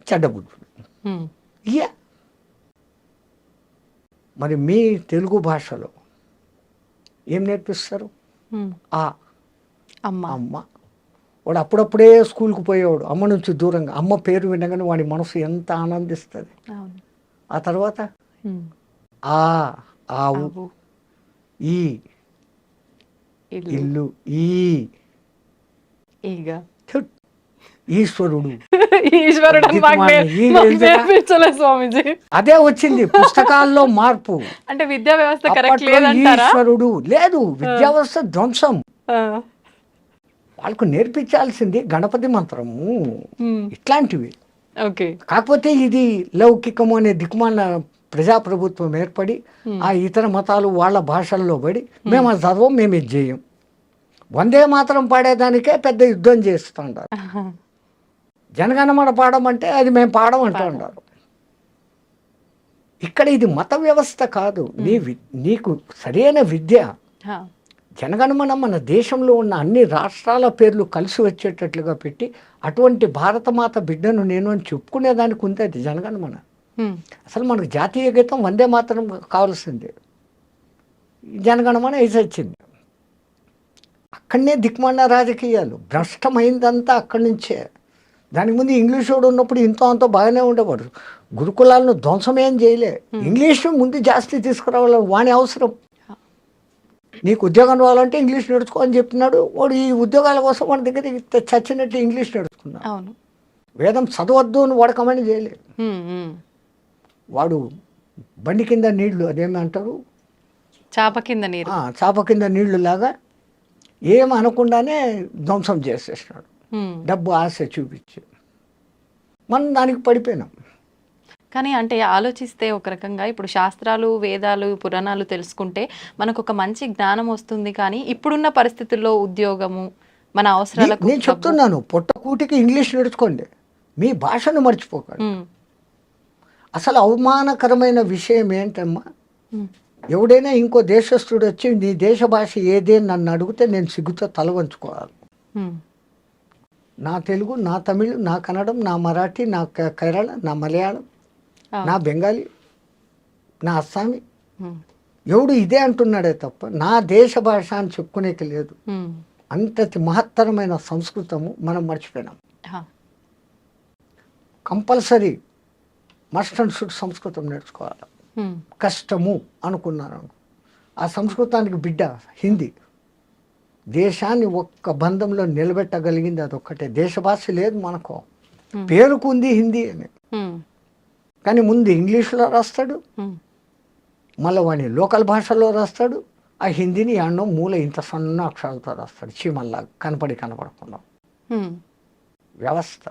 చెడ్డబుద్ధుడు. ఇయా మరి మీ తెలుగు భాషలో ఏం నేర్పిస్తారు? అమ్మ. వాడు అప్పుడప్పుడే స్కూల్కి పోయేవాడు అమ్మ నుంచి దూరంగా, అమ్మ పేరు వినగానే వాడి మనసు ఎంత ఆనందిస్తుంది. ఆ తర్వాత ఆవు, ఈ ఇల్లు, ఈశ్వరుడు అదే వచ్చింది పుస్తకాల్లో మార్పు. అంటే విద్యా వ్యవస్థ కరెక్ట్ లేదంటారా? ఈశ్వరుడు లేదు, విద్యా వ్యవస్థ ధ్వంసం. వాళ్ళకు నేర్పించాల్సింది గణపతి మంత్రము ఇట్లాంటివి. కాకపోతే ఇది లౌకికము అనే దిక్కుమాల ప్రజాప్రభుత్వం ఏర్పడి ఆ ఇతర మతాలు వాళ్ళ భాషల్లో పడి మేము అది చదవం, మేము ఇది చేయం, వందే మాత్రం పాడేదానికే పెద్ద యుద్ధం చేస్తుంటారు. జనగణమన పాడమంటే అది మేము పాడమంటూ ఉంటారు. ఇక్కడ ఇది మత వ్యవస్థ కాదు, నీకు సరైన విద్య. జనగణమన మన దేశంలో ఉన్న అన్ని రాష్ట్రాల పేర్లు కలిసి వచ్చేటట్లుగా పెట్టి అటువంటి భారతమాత బిడ్డను నేను అని చెప్పుకునేదానికి ఉంది అది జనగణమన. అసలు మనకు జాతీయ గీతం వందే మాత్రం కావాల్సిందే, జనగణమన ఇది వచ్చింది. అక్కడనే దిక్మాలిన రాజకీయాలు, భ్రష్టమైందంతా అక్కడి నుంచే. దానికి ముందు ఇంగ్లీష్ వాడు ఉన్నప్పుడు ఇంతో అంతో బాగానే ఉండేవాడు, గురుకులాలను ధ్వంసమేం చేయలే. ఇంగ్లీష్ ముందు జాస్తి తీసుకురావాలి, వాని అవసరం. నీకు ఉద్యోగం రావాలంటే ఇంగ్లీష్ నేర్చుకో అని చెప్పినాడు వాడు. ఈ ఉద్యోగాల కోసం వాడి దగ్గర చచ్చినట్టు ఇంగ్లీష్ నేర్చుకున్నాడు. వేదం చదవద్దు అని వాడకమని చేయలేదు. వాడు బండి కింద నీళ్లు, అదేమంటారు, చాప కింద నీరు, చాప కింద నీళ్లు లాగా ఏం అనకుండానే ధ్వంసం చేసేసినాడు, డబ్బు ఆశ చూపించి. మనం దానికి పడిపోయినాం. కానీ అంటే ఆలోచిస్తే ఒక రకంగా ఇప్పుడు శాస్త్రాలు, వేదాలు, పురాణాలు తెలుసుకుంటే మనకు ఒక మంచి జ్ఞానం వస్తుంది. కానీ ఇప్పుడున్న పరిస్థితుల్లో ఉద్యోగము, మన అవసరాలకు నేను చెప్తున్నాను, పొట్టకూటికి ఇంగ్లీష్ నేర్చుకోండి, మీ భాషను మర్చిపోకండి. అసలు అవమానకరమైన విషయం ఏంటమ్మా, ఎవడైనా ఇంకో దేశస్థుడు వచ్చి నీ దేశ భాష ఏదే నన్ను అడిగితే నేను సిగ్గుతో తల వంచుకోవాలి. నా తెలుగు, నా తమిళ్, నా కన్నడం, నా మరాఠీ, నా కేరళ, నా మలయాళం, నా బెంగాలీ, నా అస్సామీ, ఎవడు ఇదే అంటున్నాడే తప్ప నా దేశ భాష అని చెప్పుకునేకి లేదు. అంతటి మహత్తరమైన సంస్కృతము మనం మర్చిపోయినాం. కంపల్సరీ మస్ట్ అండ్ షుడ్ సంస్కృతం నేర్చుకోవాలి. కష్టము అనుకున్నాను, ఆ సంస్కృతానికి బిడ్డ హిందీ. దేశాన్ని ఒక్క బంధంలో నిలబెట్టగలిగింది అదొక్కటే. దేశ భాష లేదు మనకు, పేరుకు ఉంది హిందీ అని, కానీ ముందు ఇంగ్లీష్లో రాస్తాడు, మళ్ళీ వాడిని లోకల్ భాషలో రాస్తాడు, ఆ హిందీని అన్నం మూల ఇంత సన్న అక్షరాలతో రాస్తాడు, చీమల్లా కనపడకుండా వ్యవస్థ.